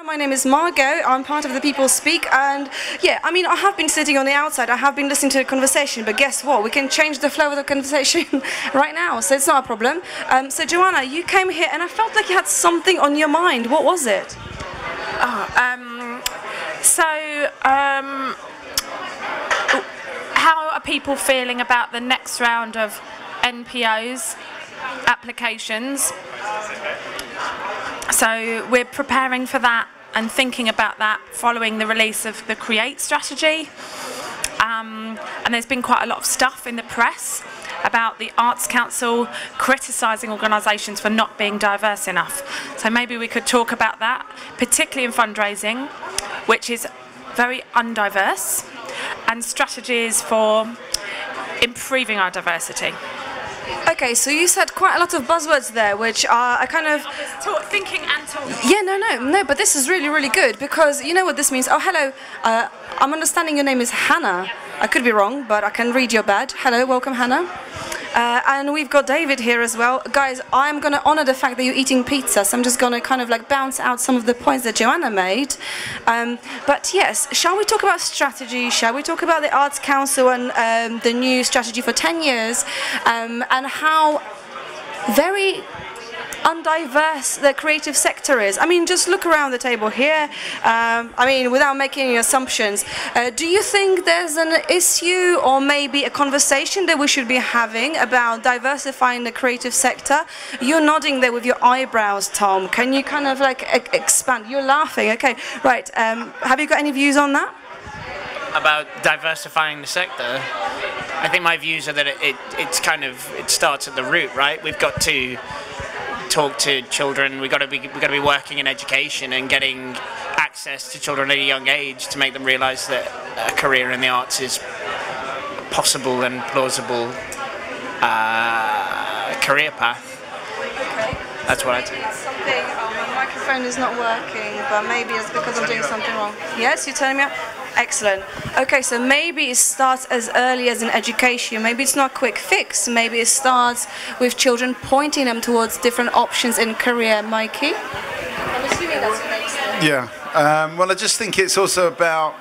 My name is Margot, I'm part of the People Speak, and yeah, I mean, I have been sitting on the outside, I have been listening to the conversation, but guess what, we can change the flow of the conversation right now, so it's not a problem. So Joanna, you came here and I felt like you had something on your mind. What was it? How are people feeling about the next round of NPOs applications? So we're preparing for that and thinking about that following the release of the Create strategy. And there's been quite a lot of stuff in the press about the Arts Council criticising organisations for not being diverse enough. So maybe we could talk about that, particularly in fundraising, which is very undiverse, and strategies for improving our diversity. Okay, so you said quite a lot of buzzwords there, which are I kind of... Thinking and talking. Yeah, no, but this is really, really good, because you know what this means. Oh, hello, I'm understanding your name is Hannah. I could be wrong, but I can read your badge. Hello, welcome, Hannah. And we've got David here as well. Guys, I'm going to honour the fact that you're eating pizza, so I'm just going to kind of like bounce out some of the points that Joanna made. But yes, shall we talk about strategy? Shall we talk about the Arts Council and the new strategy for 10 years and how very undiverse the creative sector is? I mean, just look around the table here. I mean, without making any assumptions, do you think there's an issue or maybe a conversation that we should be having about diversifying the creative sector? You're nodding there with your eyebrows, Tom. Can you kind of like expand? You're laughing. Okay, right. Have you got any views on that? About diversifying the sector? I think my views are that it starts at the root, right? We've got to talk to children. We've got to be working in education and getting access to children at a young age to make them realise that a career in the arts is possible and plausible career path. Okay. That's what I'd say. My microphone is not working, but maybe it's because I'm doing something wrong. Yes, you're telling me? Excellent. Okay, so maybe it starts as early as in education. Maybe it's not a quick fix. Maybe it starts with children pointing them towards different options in career. Mikey? I'm assuming that's your next thing. Yeah. Well, I just think it's also about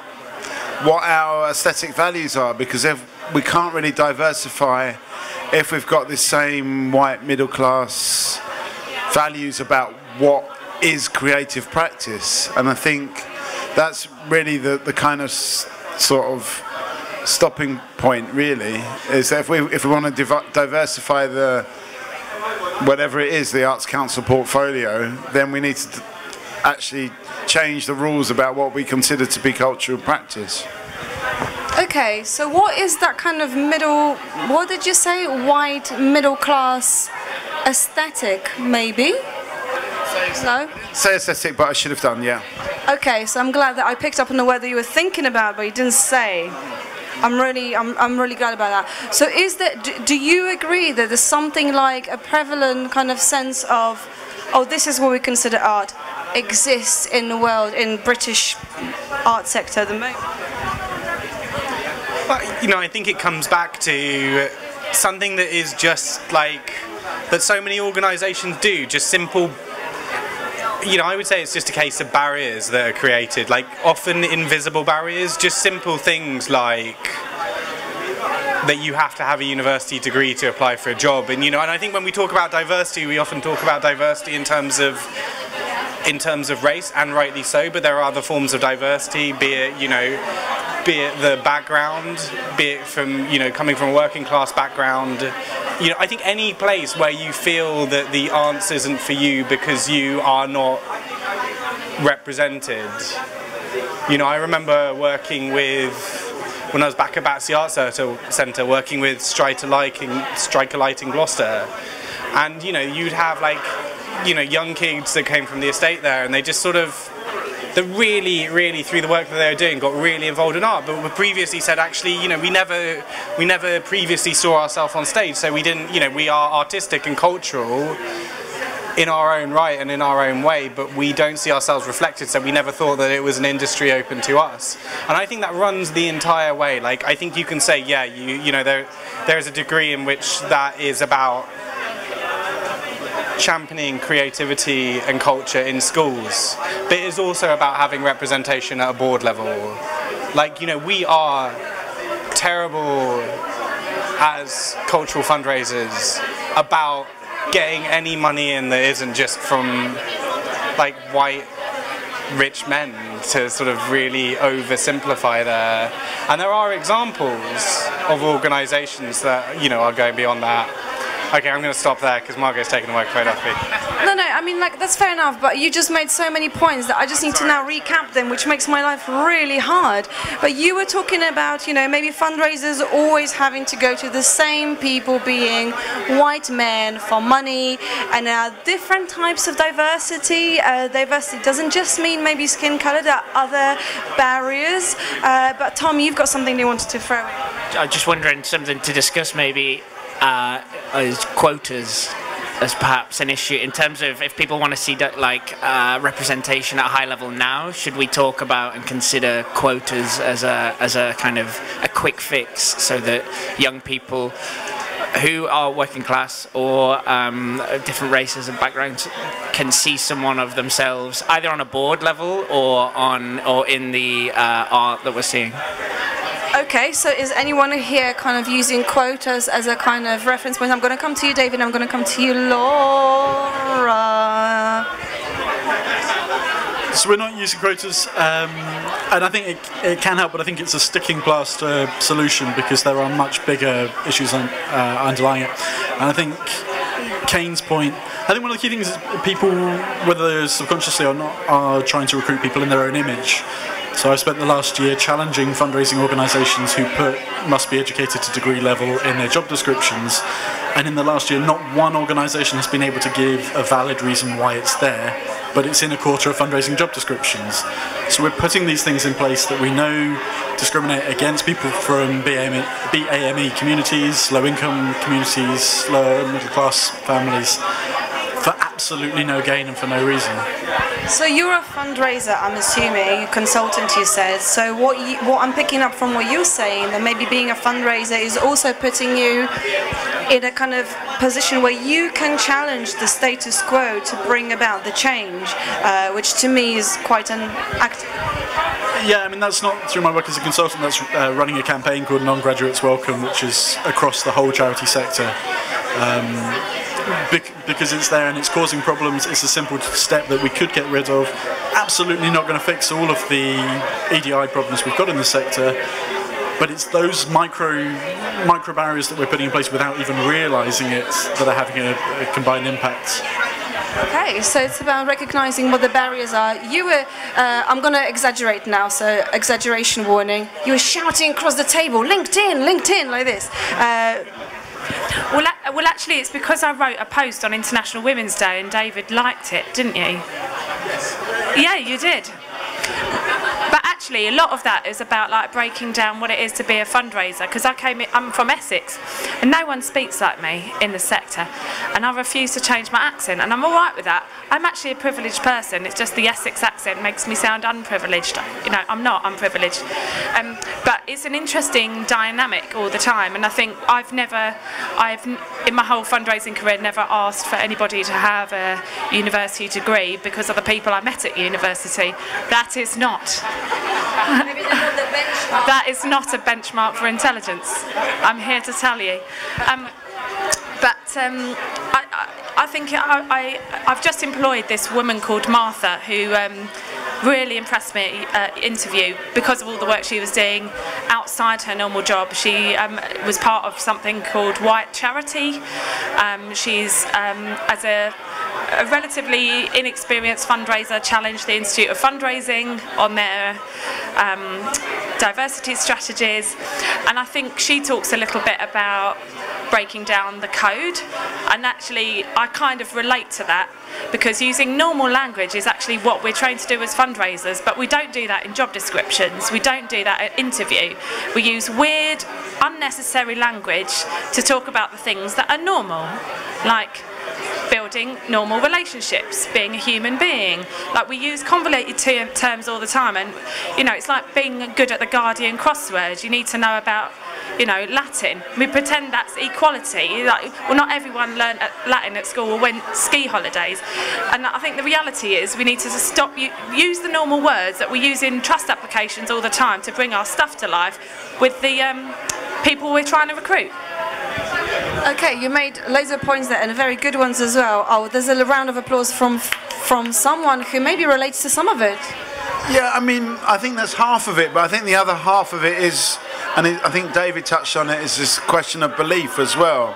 what our aesthetic values are, because if we can't really diversify if we've got the same white middle class values about what is creative practice. And I think that's really the kind of sort of stopping point, really, is that if we want to diversify the whatever it is, the Arts Council portfolio, then we need to actually change the rules about what we consider to be cultural practice. Okay, so what is that kind of middle, what did you say, white middle class aesthetic, maybe? No? Say aesthetic, but I should have done, yeah. Okay, so I'm glad that I picked up on the word that you were thinking about, but you didn't say. I'm really glad about that. So do you agree that there's something like a prevalent kind of sense of, oh, this is what we consider art, exists in the world, in British art sector at the moment? Well, you know, I think it comes back to something that is just like, that so many organisations do, just simple. You know, I would say it's just a case of barriers that are created, like often invisible barriers, just simple things like that you have to have a university degree to apply for a job. And you know, and I think when we talk about diversity, we often talk about diversity in terms of race, and rightly so, but there are other forms of diversity, be it, you know, be it the background, be it from, you know, coming from a working class background. You know, I think any place where you feel that the arts isn't for you because you are not represented. You know, I remember working with, when I was back at Battersea Arts Centre, working with Striker Light in Gloucester, and you know, you'd have like, you know, young kids that came from the estate there, and they just sort of, that really through the work that they were doing got really involved in art, but we previously said actually, you know, we never previously saw ourselves on stage, so we didn't, you know, we are artistic and cultural in our own right and in our own way, but we don't see ourselves reflected, so we never thought that it was an industry open to us. And I think that runs the entire way. Like, I think you can say, yeah, you know, there is a degree in which that is about championing creativity and culture in schools, but it is also about having representation at a board level. Like, you know, we are terrible as cultural fundraisers about getting any money in that isn't just from like white rich men, to sort of really oversimplify there. And there are examples of organisations that, you know, are going beyond that. Okay, I'm going to stop there because Margot's taking the microphone off me. No, I mean, like, that's fair enough, but you just made so many points that I just need to now recap them, which makes my life really hard. But you were talking about, you know, maybe fundraisers always having to go to the same people, being white men for money, and different types of diversity. Diversity doesn't just mean maybe skin colour, there are other barriers. But Tom, you've got something you wanted to throw in. I'm just wondering, something to discuss maybe as quotas as perhaps an issue in terms of if people want to see that, like representation at a high level now. Should we talk about and consider quotas as a kind of a quick fix so that young people who are working class or different races and backgrounds can see someone of themselves either on a board level or in the art that we're seeing? Okay, so is anyone here kind of using quotas as a kind of reference point? I'm going to come to you, David, I'm going to come to you, Laura. So we're not using quotas, and I think it can help, but I think it's a sticking plaster solution because there are much bigger issues underlying it. And I think Kane's point, I think one of the key things is people, whether subconsciously or not, are trying to recruit people in their own image. So I spent the last year challenging fundraising organisations who put must be educated to degree level in their job descriptions, and in the last year not one organisation has been able to give a valid reason why it's there, but it's in a quarter of fundraising job descriptions. So we're putting these things in place that we know discriminate against people from BAME communities, low income communities, low middle class families, for absolutely no gain and for no reason. So you're a fundraiser, I'm assuming, consultant you said. So what I'm picking up from what you're saying, that maybe being a fundraiser is also putting you in a kind of position where you can challenge the status quo to bring about the change, which to me is quite an act. Yeah, I mean, that's not through my work as a consultant, that's running a campaign called Non-Graduates Welcome, which is across the whole charity sector. Because it's there and it's causing problems, it's a simple step that we could get rid of. Absolutely not going to fix all of the EDI problems we've got in the sector, but it's those micro barriers that we're putting in place without even realising it that are having a combined impact. Okay, so it's about recognising what the barriers are. You were, I'm going to exaggerate now, so exaggeration warning. You were shouting across the table, LinkedIn, like this. Well, actually, it's because I wrote a post on International Women's Day and David liked it, didn't you? Yeah, you did. But actually, a lot of that is about like breaking down what it is to be a fundraiser. Because I'm from Essex, and no one speaks like me in the sector, and I refuse to change my accent, and I'm all right with that. I'm actually a privileged person. It's just the Essex accent makes me sound unprivileged. You know, I'm not unprivileged. But it's an interesting dynamic all the time, and I think I've in my whole fundraising career never asked for anybody to have a university degree because of the people I met at university. That is not. That is not a benchmark for intelligence. I'm here to tell you. I think I've just employed this woman called Martha who really impressed me interview because of all the work she was doing outside her normal job. She was part of something called White Charity. She's as a relatively inexperienced fundraiser challenged the Institute of Fundraising on their diversity strategies, and I think she talks a little bit about breaking down the code, and actually I kind of relate to that because using normal language is actually what we're trained to do as fundraisers, but we don't do that in job descriptions, we don't do that at interview. We use weird, unnecessary language to talk about the things that are normal, like building normal relationships, being a human being. Like, we use convoluted terms all the time, and it's like being good at the Guardian crossword. You need to know about Latin. We pretend that's equality. Well, not everyone learned Latin at school or went ski holidays. And I think the reality is we need to stop use the normal words that we use in trust applications all the time to bring our stuff to life with the people we're trying to recruit. Okay, you made loads of points there, and very good ones as well. Oh, there's a round of applause from someone who maybe relates to some of it. Yeah, I mean, I think that's half of it, but I think the other half of it is, and I think David touched on it, is this question of belief as well.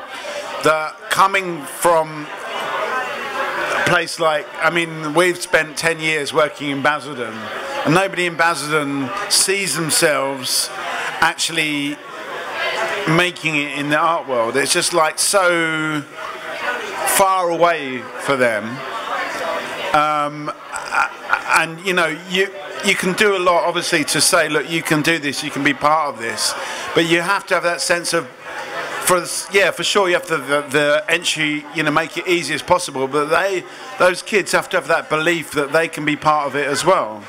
That coming from a place like, I mean, we've spent 10 years working in Basildon, and nobody in Basildon sees themselves actually making it in the art world. It's just like so far away for them. And you can do a lot, obviously, to say, look, you can do this, you can be part of this, but you have to have that sense of, for sure, you have to the entry, make it easy as possible, but those kids have to have that belief that they can be part of it as well.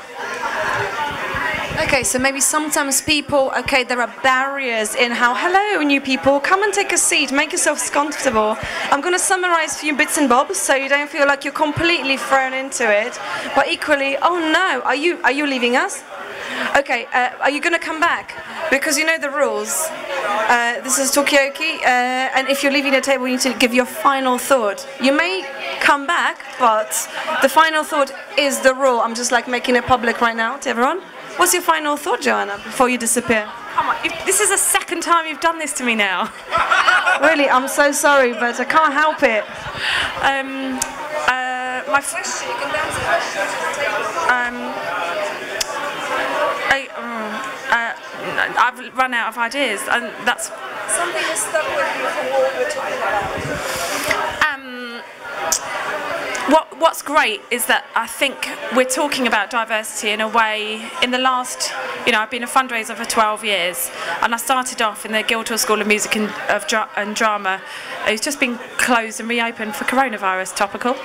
Okay, so maybe sometimes people, there are barriers in how, hello new people, come and take a seat, make yourselves comfortable. I'm going to summarize a few bits and bobs so you don't feel like you're completely thrown into it. But equally, oh no, are you leaving us? Okay, are you going to come back? Because you know the rules. This is Talkaoke, and if you're leaving the table, you need to give your final thought. You may come back, but the final thought is the rule. I'm just like making it public right now to everyone. What's your final thought, Joanna, before you disappear? Come on, this is the second time you've done this to me now. Really, I'm so sorry, but I can't help it. My question, you can bounce I've run out of ideas, and that's something that's stuck with you from what we're talking about. What's great is that I think we're talking about diversity in a way, in the last, I've been a fundraiser for 12 years, and I started off in the Guildhall School of Music and Drama. It's just been closed and reopened for coronavirus, topical.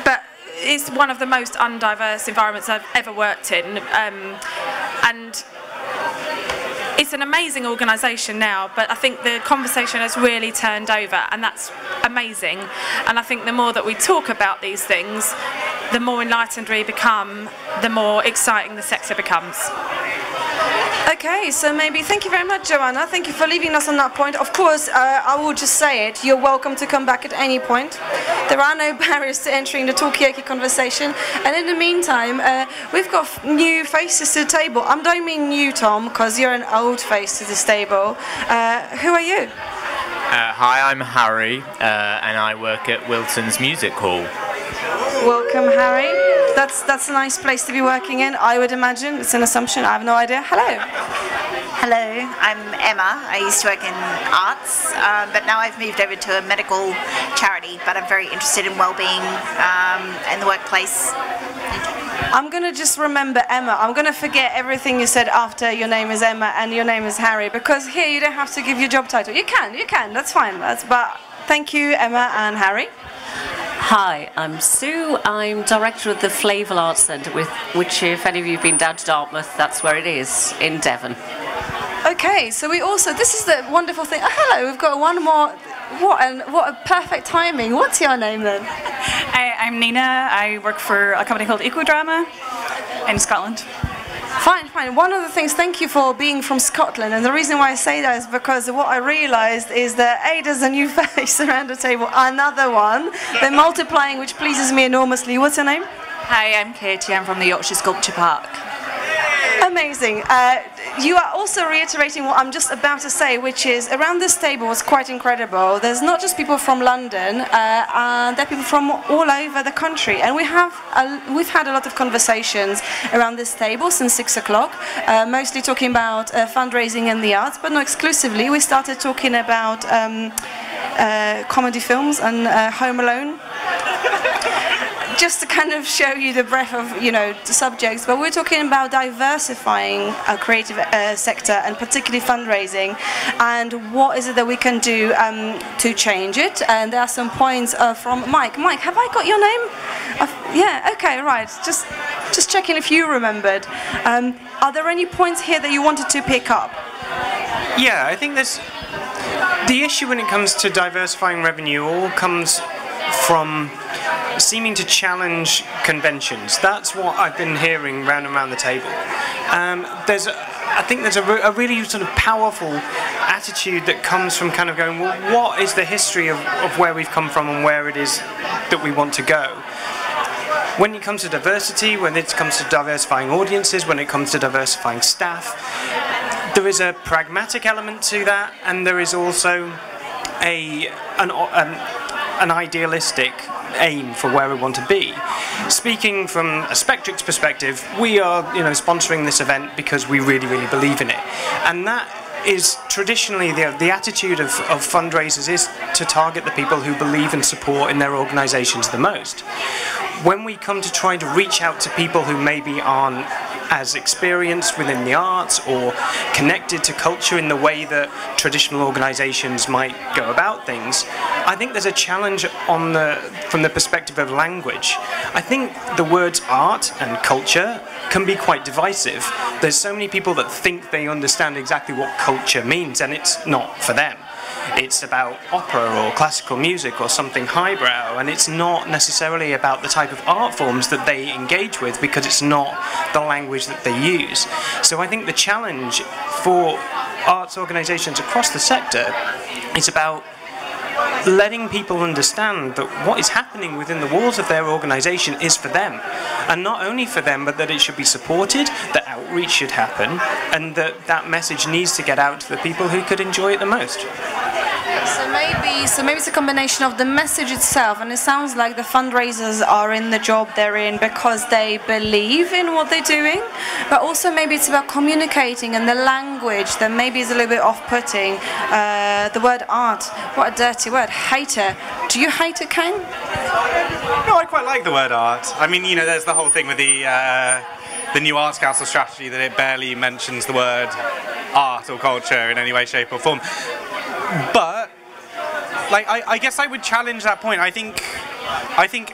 But it's one of the most undiverse environments I've ever worked in, and it's an amazing organisation now, but I think the conversation has really turned over, and that's amazing. And I think the more that we talk about these things, the more enlightened we become, the more exciting the sector becomes. Okay, so maybe thank you very much, Joanna. Thank you for leaving us on that point. Of course, I will just say it, you're welcome to come back at any point. There are no barriers to entering the Talkaoke conversation. And in the meantime, we've got new faces to the table. I don't mean you, Tom, because you're an old face to this table. Who are you? Hi, I'm Harry, and I work at Wilton's Music Hall. Welcome, Harry. That's a nice place to be working in, I would imagine. It's an assumption, I have no idea. Hello. Hello, I'm Emma. I used to work in arts, but now I've moved over to a medical charity, but I'm very interested in well-being in the workplace. I'm going to just remember Emma. I'm going to forget everything you said after your name is Emma and your name is Harry, because here you don't have to give your job title. You can, that's fine. But thank you, Emma and Harry. Hi, I'm Sue. I'm director of the Flavel Arts Centre, which, if any of you have been down to Dartmouth, that's where it is, in Devon. Okay, so this is the wonderful thing. Oh, hello, we've got one more. What a perfect timing. What's your name then? I'm Nina. I work for a company called Ecodrama in Scotland. Fine. One of the things, thank you for being from Scotland, and the reason why I say that is because what I realised is that there's a new face around the table, another one. They're multiplying, which pleases me enormously. What's your name? Hi, I'm Katie. I'm from the Yorkshire Sculpture Park. Amazing. You are also reiterating what I'm just about to say, which is around this table was quite incredible. There's not just people from London, there are people from all over the country, and we've had a lot of conversations around this table since 6 o'clock, mostly talking about fundraising and the arts, but not exclusively. We started talking about comedy films and Home Alone. just to kind of show you the breadth of, you know, the subjects, but we're talking about diversifying our creative sector and particularly fundraising, and what is it that we can do to change it. And there are some points from Mike. Mike, have I got your name? Yeah, okay, right. Just checking if you remembered. Are there any points here that you wanted to pick up? Yeah, I think there's the issue when it comes to diversifying revenue all comes from seeming to challenge conventions. That's what I've been hearing round and round the table. I think there's a really sort of powerful attitude that comes from kind of going, well, what is the history of where we've come from and where it is that we want to go? When it comes to diversity, when it comes to diversifying audiences, when it comes to diversifying staff, there is a pragmatic element to that, and there is also an idealistic aim for where we want to be. Speaking from a Spectrix perspective, we are, sponsoring this event because we really, really believe in it, and that is traditionally the attitude of fundraisers is to target the people who believe and support in their organisations the most. When we come to try to reach out to people who maybe aren't as experienced within the arts or connected to culture in the way that traditional organisations might go about things, I think there's a challenge from the perspective of language. I think the words art and culture can be quite divisive. There's so many people that think they understand exactly what culture means, and it's not for them. It's about opera or classical music or something highbrow, and it's not necessarily about the type of art forms that they engage with because it's not the language that they use. So I think the challenge for arts organisations across the sector is about letting people understand that what is happening within the walls of their organisation is for them, and not only for them, but that it should be supported, that outreach should happen, and that message needs to get out to the people who could enjoy it the most. So maybe it's a combination of the message itself, and it sounds like the fundraisers are in the job they're in because they believe in what they're doing, but also maybe it's about communicating and the language that maybe is a little bit off-putting. The word art, what a dirty word. Hater. Do you hate it, Kane? No, I quite like the word art. I mean, there's the whole thing with the new Arts Council strategy that it barely mentions the word art or culture in any way, shape or form. But I guess I would challenge that point. I think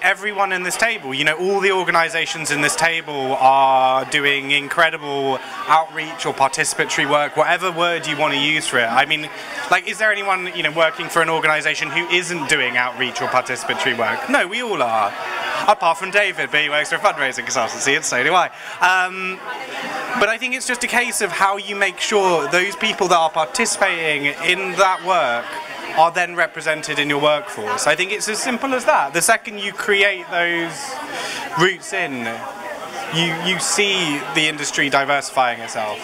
everyone in this table, all the organisations in this table are doing incredible outreach or participatory work, whatever word you want to use for it. I mean, is there anyone, working for an organisation who isn't doing outreach or participatory work? No, we all are. Apart from David, but he works for a fundraising consultancy, and so do I. But I think it's just a case of how you make sure those people that are participating in that work are then represented in your workforce. I think it's as simple as that. The second you create those routes in, you see the industry diversifying itself.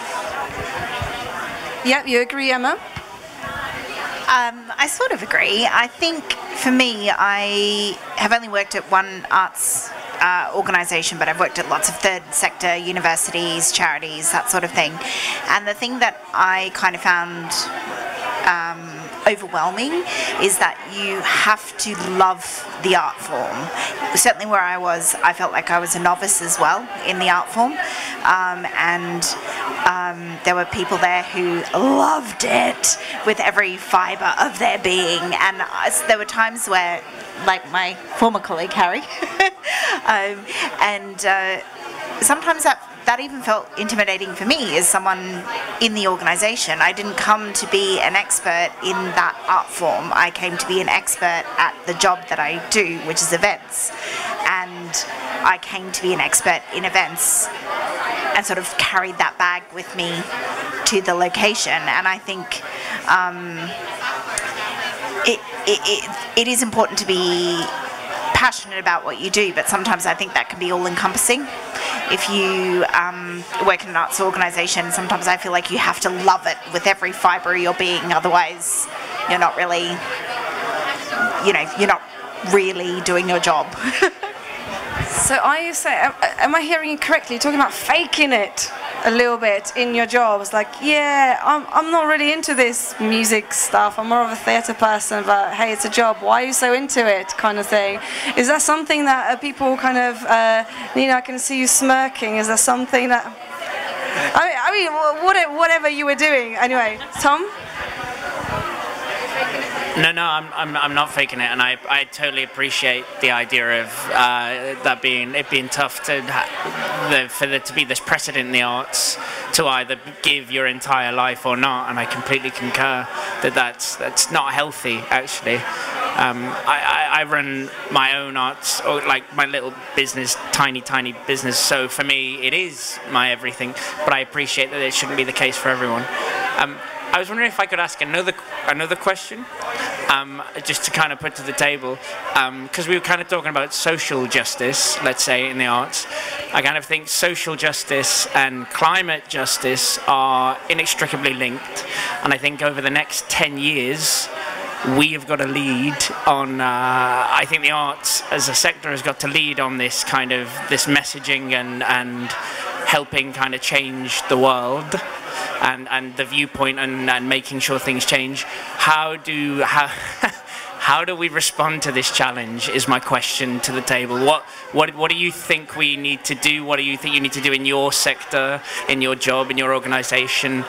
Yep, you agree, Emma? I sort of agree. I think for me, I have only worked at one arts organisation, but I've worked at lots of third sector, universities, charities, that sort of thing. And the thing that I kind of found overwhelming is that you have to love the art form. Certainly where I was, I felt like I was a novice as well in the art form, and there were people there who loved it with every fibre of their being, and there were times where, like my former colleague Harry, sometimes that even felt intimidating for me as someone in the organisation. I didn't come to be an expert in that art form. I came to be an expert at the job that I do, which is events. And I came to be an expert in events and sort of carried that bag with me to the location. And I think it is important to be passionate about what you do, but sometimes I think that can be all-encompassing. If you work in an arts organisation, sometimes I feel like you have to love it with every fibre of your being, otherwise you're not really, you're not really doing your job. So are you saying, am I hearing you correctly, you're talking about faking it? a little bit in your jobs? Like, yeah, I'm not really into this music stuff. I'm more of a theatre person, but hey, it's a job. Why are you so into it? Kind of thing. Is that something that people kind of, Nina, I can see you smirking. Is that something that, I mean, whatever you were doing. Anyway, Tom? No, I'm not faking it, and I totally appreciate the idea of that being tough to for there to be this precedent in the arts to either give your entire life or not, and I completely concur that that's not healthy actually. I run my own arts, or like my little business, tiny business. So for me, it is my everything. But I appreciate that it shouldn't be the case for everyone. I was wondering if I could ask another question, just to kind of put to the table, because we were kind of talking about social justice, let's say, in the arts. I kind of think social justice and climate justice are inextricably linked, and I think over the next 10 years, we have got to lead on, I think the arts as a sector has got to lead on this kind of, this messaging and helping kind of change the world and the viewpoint and making sure things change. How do we respond to this challenge is my question to the table. What do you think we need to do? What do you think you need to do in your sector, in your job, in your organisation,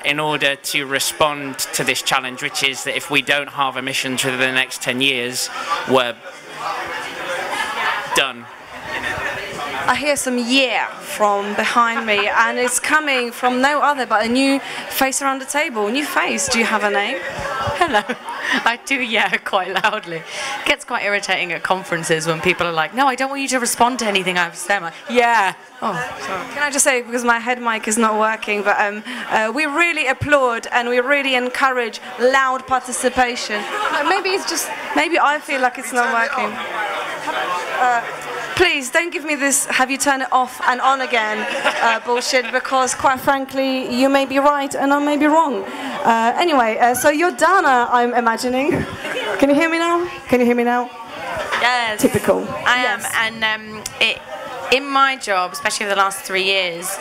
in order to respond to this challenge, which is that if we don't halve emissions within the next 10 years, we're done? I hear some yeah from behind me, and it's coming from no other but a new face around the table. New face. Do you have a name? Hello. I do yeah quite loudly. It gets quite irritating at conferences when people are like, no, I don't want you to respond to anything I have to say. I'm like, yeah. Oh, sorry. Can I just say, because my head mic is not working, but we really applaud and we really encourage loud participation. Maybe it's just, maybe I feel like it's not working. Please don't give me this have you turn it off and on again bullshit, because quite frankly you may be right and I may be wrong. Anyway, so you're Dana, I'm imagining. Can you hear me now? Can you hear me now? Yes. Typical. I am, and in my job, especially over the last 3 years,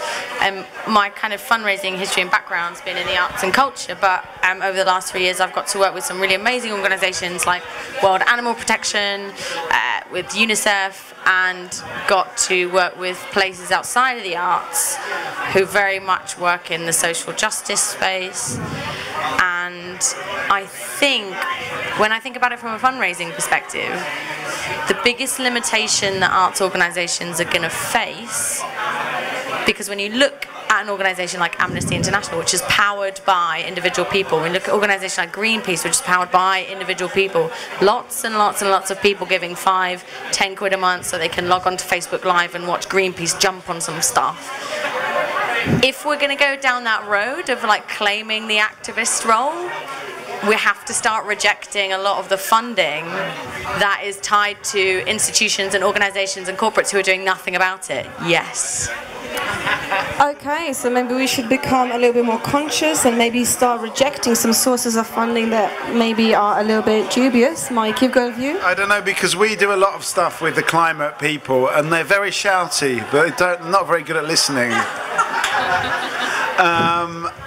my kind of fundraising history and background's been in the arts and culture, but over the last 3 years I've got to work with some really amazing organisations like World Animal Protection, with UNICEF, and got to work with places outside of the arts who very much work in the social justice space. And I think, when I think about it from a fundraising perspective, the biggest limitation that arts organisations are going to face, because when you look at an organisation like Amnesty International, which is powered by individual people, when you look at an organisation like Greenpeace, which is powered by individual people, lots and lots and lots of people giving 5, 10 quid a month so they can log on to Facebook Live and watch Greenpeace jump on some stuff. If we're going to go down that road of like claiming the activist role, we have to start rejecting a lot of the funding that is tied to institutions and organisations and corporates who are doing nothing about it. Yes. Okay, so maybe we should become a little bit more conscious and maybe start rejecting some sources of funding that maybe are a little bit dubious. Mike, you've got a view? I don't know, because we do a lot of stuff with the climate people and they're very shouty, but not very good at listening.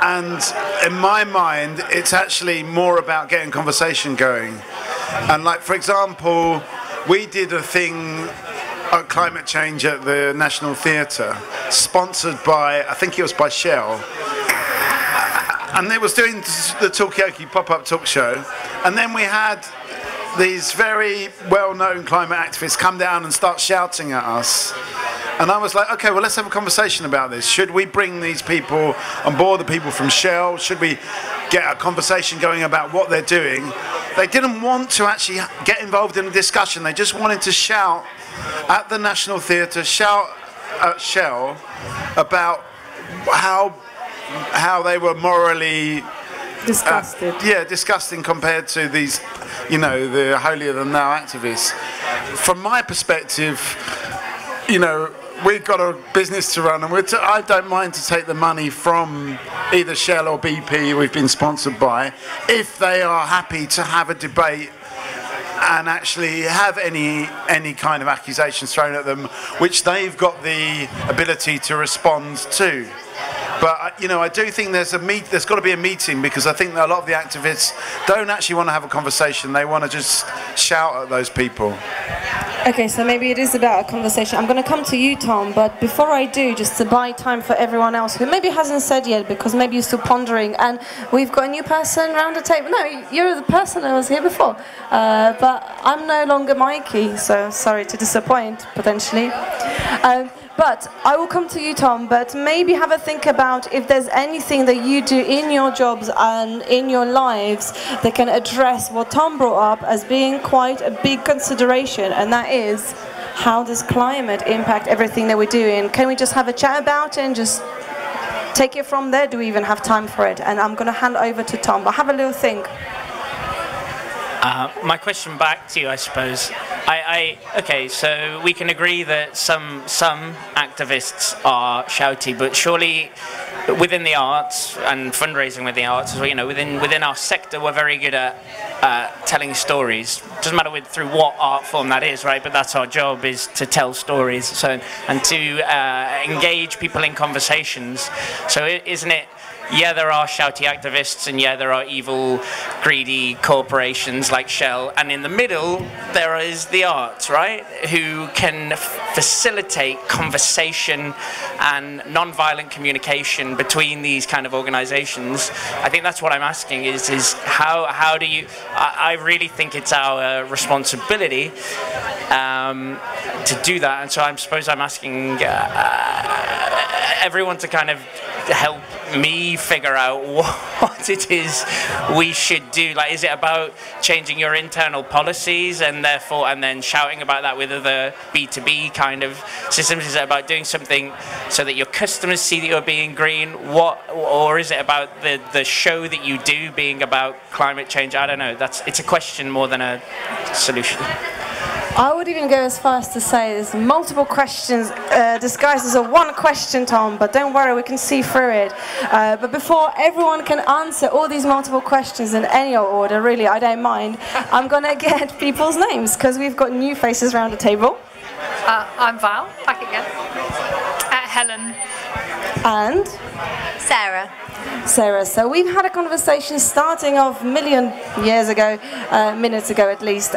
And in my mind, it's actually more about getting conversation going. And like, for example, we did a thing on climate change at the National Theatre, sponsored by, I think it was by Shell. And they was doing the Talkaoke pop-up talk show. And then we had these very well-known climate activists come down and start shouting at us. And I was like, okay, well, let's have a conversation about this. Should we bring these people on board, the people from Shell? Should we get a conversation going about what they're doing? They didn't want to actually get involved in a discussion. They just wanted to shout at the National Theatre, shout at Shell about how they were morally disgusted. Disgusting compared to these, you know, the holier-than-thou activists. From my perspective, you know, we've got a business to run, and I don't mind to take the money from either Shell or BP we've been sponsored by, if they are happy to have a debate and actually have any kind of accusations thrown at them, which they've got the ability to respond to. But you know, I do think there's got to be a meeting, because I think that a lot of the activists don't actually want to have a conversation. They want to just shout at those people. Okay, so maybe it is about a conversation. I'm going to come to you, Tom, but before I do, just to buy time for everyone else who maybe hasn't said yet, because maybe you're still pondering, and we've got a new person around the table. No, you're the person that was here before, but I'm no longer Mikey, so sorry to disappoint, potentially. But I will come to you, Tom, but maybe have a think about if there's anything that you do in your jobs and in your lives that can address what Tom brought up as being quite a big consideration, and that is, how does climate impact everything that we're doing? Can we just have a chat about it and just take it from there? Do we even have time for it? And I'm going to hand over to Tom, but have a little think. My question back to you, I suppose. Okay, so we can agree that some activists are shouty, but surely within the arts and fundraising with the arts, as well, you know, within our sector, we're very good at telling stories. Doesn't matter through what art form that is, right? But that's our job, is to tell stories. So and to engage people in conversations. So isn't it? Yeah, there are shouty activists, and yeah, there are evil, greedy corporations like Shell, and in the middle there is the arts, right, who can facilitate conversation and non-violent communication between these kind of organizations. I think that's what I'm asking, is how do you... I really think it's our responsibility to do that, and so I suppose I'm asking everyone to kind of help me figure out what it is we should do. Like, is it about changing your internal policies and then shouting about that with other B2B kind of systems? Is it about doing something so that your customers see that you're being green? Or is it about the show that you do being about climate change? I don't know. It's a question more than a solution. I would even go as far as to say there's multiple questions disguised as a one question, Tom, but don't worry, we can see through it. But before everyone can answer all these multiple questions in any order, really, I don't mind, I'm going to get people's names, because we've got new faces around the table. I'm Val, back again. Helen. And? Sarah. Sarah, so we've had a conversation starting off minutes ago at least,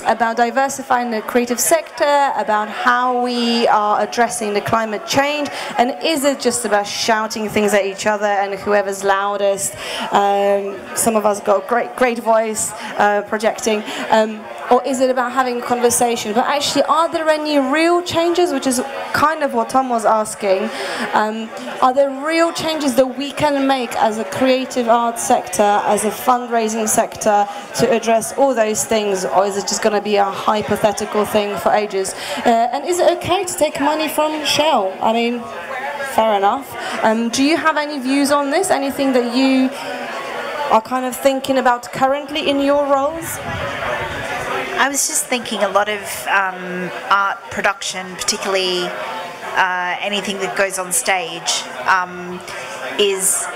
about diversifying the creative sector, about how we are addressing the climate change, and is it just about shouting things at each other and whoever's loudest? Some of us got great voice projecting. Or is it about having a conversation? But actually, are there any real changes, which is kind of what Tom was asking? Are there real changes that we can make as a creative arts sector, as a fundraising sector, to address all those things? Or is it just going to be a hypothetical thing for ages? And is it okay to take money from Shell? I mean, fair enough. Do you have any views on this? Anything that you are kind of thinking about currently in your roles? I was just thinking a lot of art production, particularly anything that goes on stage, is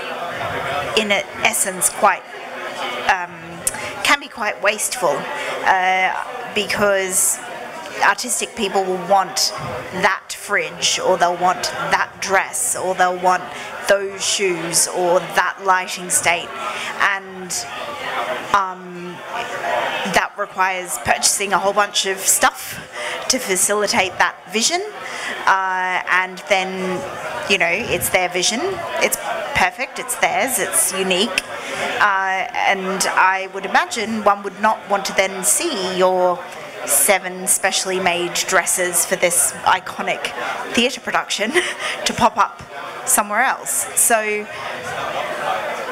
in essence quite can be quite wasteful, because artistic people will want that fridge, or they'll want that dress, or they'll want those shoes, or that lighting state, and that requires purchasing a whole bunch of stuff to facilitate that vision, and then, you know, it's their vision, it's perfect, it's theirs, it's unique, and I would imagine one would not want to then see your 7 specially made dresses for this iconic theatre production to pop up somewhere else. So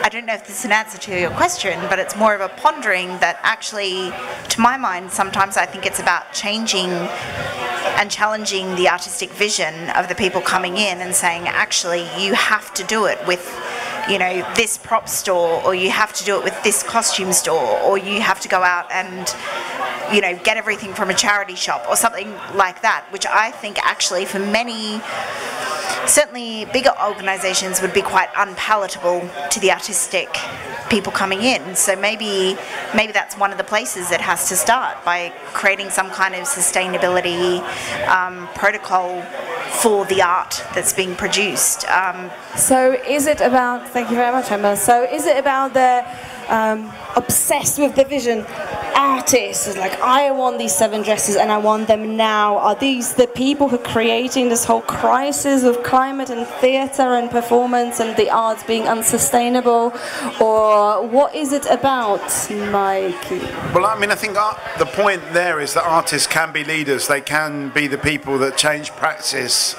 I don't know if this is an answer to your question, but it's more of a pondering that actually, to my mind, sometimes I think it's about changing and challenging the artistic vision of the people coming in and saying, actually, you have to do it with, you know, this prop store, or you have to do it with this costume store, or you have to go out and, you know, get everything from a charity shop or something like that, which I think actually for many, certainly bigger organisations, would be quite unpalatable to the artistic people coming in. So maybe that's one of the places it has to start, by creating some kind of sustainability protocol for the art that's being produced. So is it about, thank you very much, Emma, so is it about the obsessed with the vision artists? It's like, I want these 7 dresses and I want them now. Are these the people who are creating this whole crisis of climate and theatre and performance and the arts being unsustainable? Or what is it about, Mikey? Well, I mean, I think the point there is that artists can be leaders. They can be the people that change practice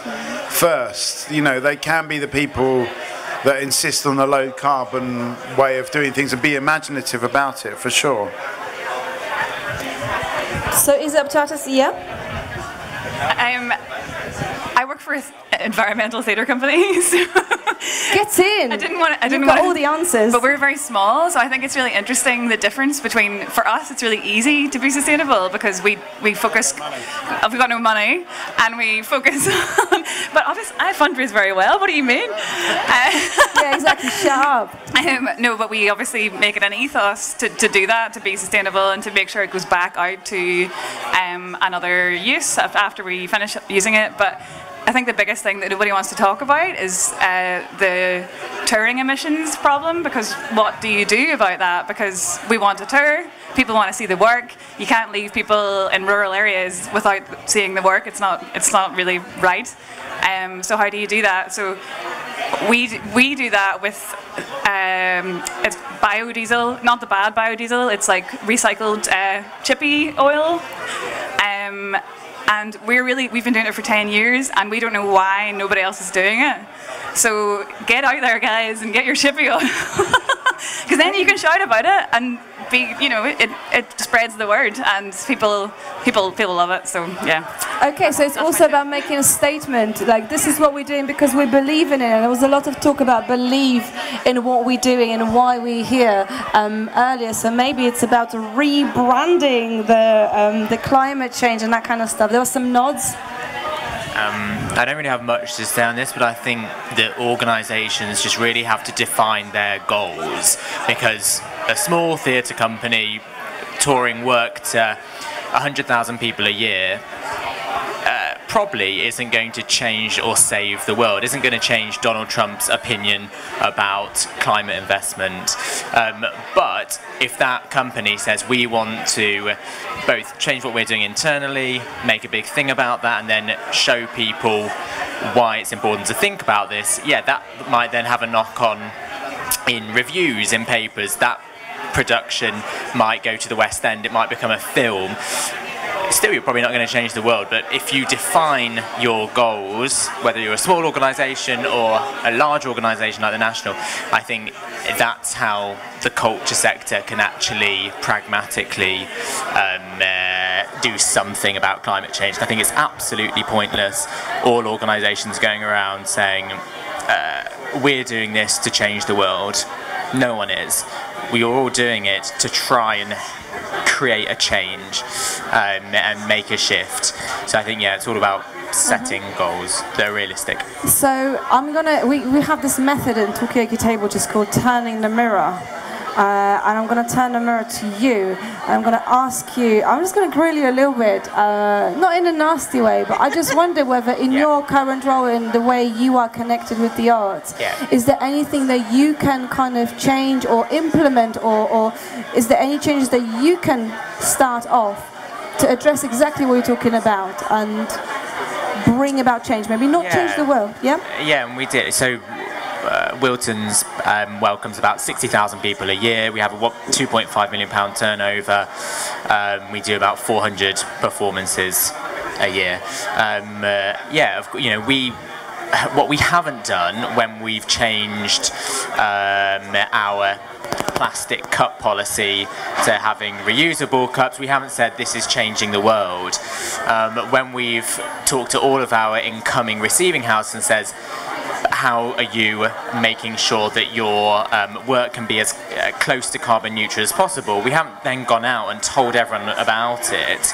first. You know, they can be the people that insist on a low carbon way of doing things and be imaginative about it, for sure. So is it up to artists? Yeah? I work for an environmental theatre company. So get in! I didn't want all the answers. But we're very small, so I think it's really interesting, the difference between, for us it's really easy to be sustainable because we focus, we've got no money, and we focus on, but obviously I fundraise very well, what do you mean? Yeah, exactly, shut up. No, but we obviously make it an ethos to do that, to be sustainable and to make sure it goes back out to another use after we finish using it. But I think the biggest thing that nobody wants to talk about is the touring emissions problem, because what do you do about that? Because we want to tour, people want to see the work. You can't leave people in rural areas without seeing the work. It's not really right. So how do you do that? So we do that with it's biodiesel, not the bad biodiesel. It's like recycled chippy oil. And we've been doing it for 10 years, and we don't know why nobody else is doing it. So get out there, guys, and get your chippy oil, because then you can shout about it and be, you know, it spreads the word, and people love it. So yeah. Okay, so it's also about making a statement, like this is what we're doing because we believe in it. And there was a lot of talk about belief in what we're doing and why we're here earlier. So maybe it's about rebranding the climate change and that kind of stuff. There were some nods. I don't really have much to say on this, but I think that organisations just really have to define their goals, because a small theatre company touring work to 100,000 people a year probably isn't going to change or save the world, isn't going to change Donald Trump's opinion about climate investment. But if that company says we want to both change what we're doing internally, make a big thing about that, and then show people why it's important to think about this, yeah, that might then have a knock-on in reviews, in papers. That production might go to the West End, it might become a film. Still, you're probably not going to change the world, but if you define your goals, whether you're a small organisation or a large organisation like the National, I think that's how the culture sector can actually pragmatically do something about climate change. I think it's absolutely pointless, all organisations going around saying, we're doing this to change the world. No one is. We are all doing it to try and create a change and make a shift. So I think, yeah, it's all about setting goals that are realistic. So we have this method in Talkaoke table which is called turning the mirror. And I'm going to turn the mirror to you, and I'm going to ask you, I'm just going to grill you a little bit, not in a nasty way, but I just wonder whether in your current role, in the way you are connected with the arts, is there anything that you can kind of change or implement, or is there any changes that you can start off to address exactly what you're talking about and bring about change, maybe not change the world, yeah? Yeah, and we did. So Wilton's welcomes about 60,000 people a year. We have a £2.5 million turnover. We do about 400 performances a year. What we haven't done when we've changed our plastic cup policy to having reusable cups, we haven't said this is changing the world. When we've talked to all of our incoming receiving house and says, how are you making sure that your work can be as close to carbon neutral as possible, we haven't then gone out and told everyone about it,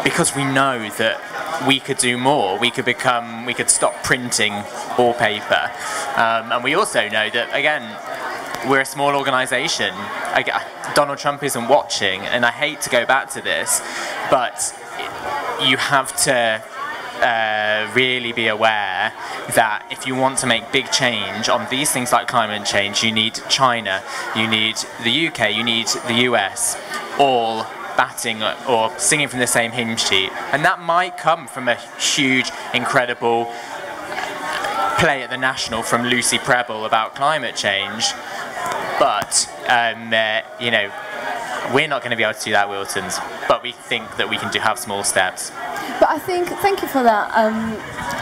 because we know that we could do more. We could stop printing wallpaper, and we also know that, again, we're a small organisation. Donald Trump isn't watching, and I hate to go back to this, but you have to really be aware that if you want to make big change on these things like climate change, you need China, you need the UK, you need the US, all batting or singing from the same hymn sheet. And that might come from a huge, incredible play at the National from Lucy Prebble about climate change, but you know, we're not going to be able to do that, Wiltons, but we think that we can have small steps. But I think, thank you for that.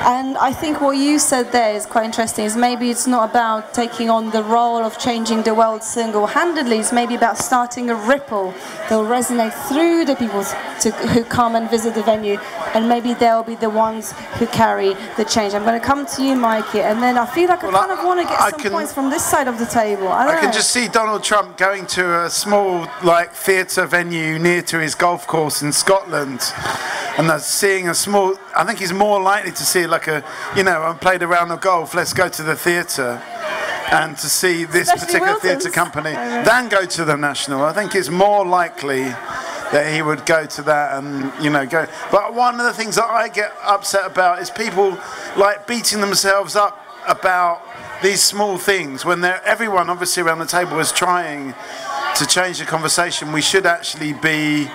And I think what you said there is quite interesting, is maybe it's not about taking on the role of changing the world single-handedly, it's maybe about starting a ripple that will resonate through the people who come and visit the venue, and maybe they'll be the ones who carry the change. I'm going to come to you, Mikey, and then I feel like I kind of want to get some points from this side of the table. I can just see Donald Trump going to a small, like, theatre venue near to his golf course in Scotland, and seeing a small, I think he's more likely to see like a, you know, I played around the golf, let's go to the theatre, and to see this particular theatre company than go to the National. I think it's more likely that he would go to that and, you know, go. But one of the things that I get upset about is people like beating themselves up about these small things when everyone obviously around the table is trying to change the conversation. We should actually be,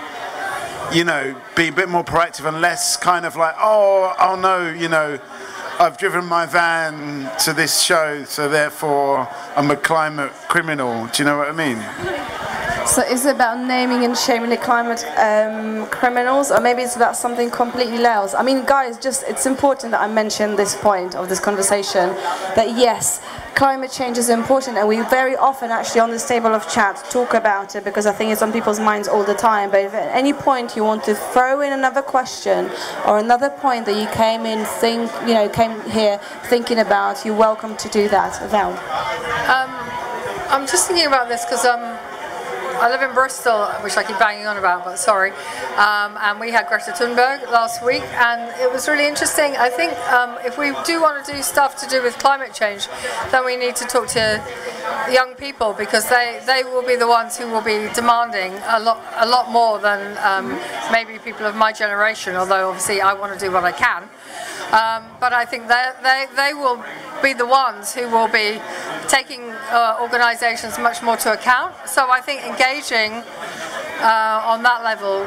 you know, be a bit more proactive and less kind of like, oh no, you know, I've driven my van to this show, so therefore I'm a climate criminal. Do you know what I mean? So is it about naming and shaming the climate criminals, or maybe it's about something completely else? I mean, guys, it's important that I mention this point of this conversation, that yes, climate change is important, and we very often actually on this table of chat talk about it because I think it's on people's minds all the time. But if at any point you want to throw in another question or another point that you came here thinking about, you're welcome to do that. Val. I'm just thinking about this because I live in Bristol, which I keep banging on about, but sorry. And we had Greta Thunberg last week, and it was really interesting. I think if we do want to do stuff to do with climate change, then we need to talk to young people, because they will be the ones who will be demanding a lot more than maybe people of my generation, although obviously I want to do what I can. But I think they will be the ones who will be taking organisations much more to account. So I think engaging on that level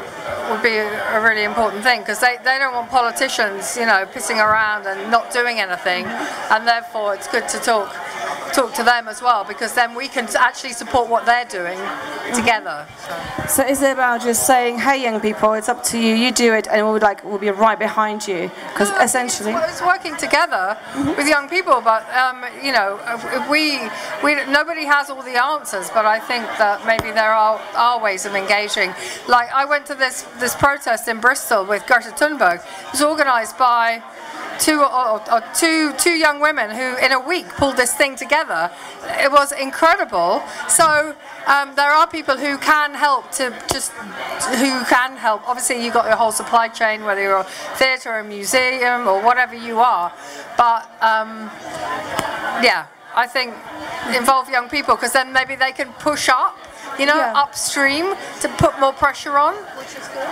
would be a really important thing, because they don't want politicians, you know, pissing around and not doing anything, and therefore it's good to talk to them as well, because then we can actually support what they're doing together. So is it about just saying, hey young people, it's up to you, you do it, and we'll be right behind you? Because essentially it's working together with young people, but you know, nobody has all the answers, but I think that maybe there are ways of engaging. Like I went to this protest in Bristol with Greta Thunberg. It was organised by two young women who in a week pulled this thing together. It was incredible. So there are people who can help Obviously you've got your whole supply chain, whether you're a theatre, a museum or whatever you are, but yeah, I think involve young people, because then maybe they can push up, you know, upstream to put more pressure on, which is good.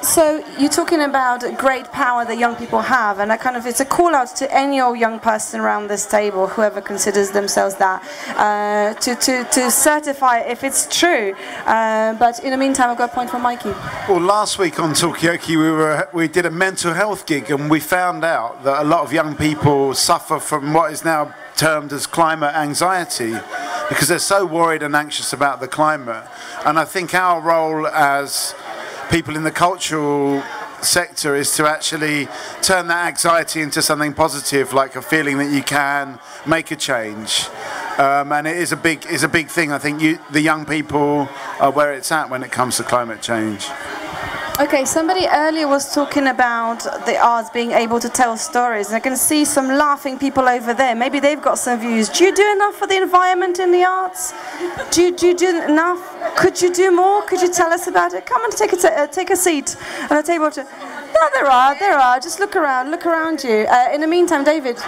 So you're talking about great power that young people have, and it's a call out to any old young person around this table, whoever considers themselves that, to certify if it's true. But in the meantime, I've got a point from Mikey. Well, last week on Talkaoke we did a mental health gig, and we found out that a lot of young people suffer from what is now termed as climate anxiety, because they're so worried and anxious about the climate. And I think our role as people in the cultural sector is to actually turn that anxiety into something positive, like a feeling that you can make a change. And it is a big thing. I think the young people are where it's at when it comes to climate change. Okay, somebody earlier was talking about the arts being able to tell stories, and I can see some laughing people over there. Maybe they've got some views. Do you do enough for the environment in the arts? Do you do enough? Could you do more? Could you tell us about it? Come and take a seat on a table. No, there are. Just look around you. In the meantime, David.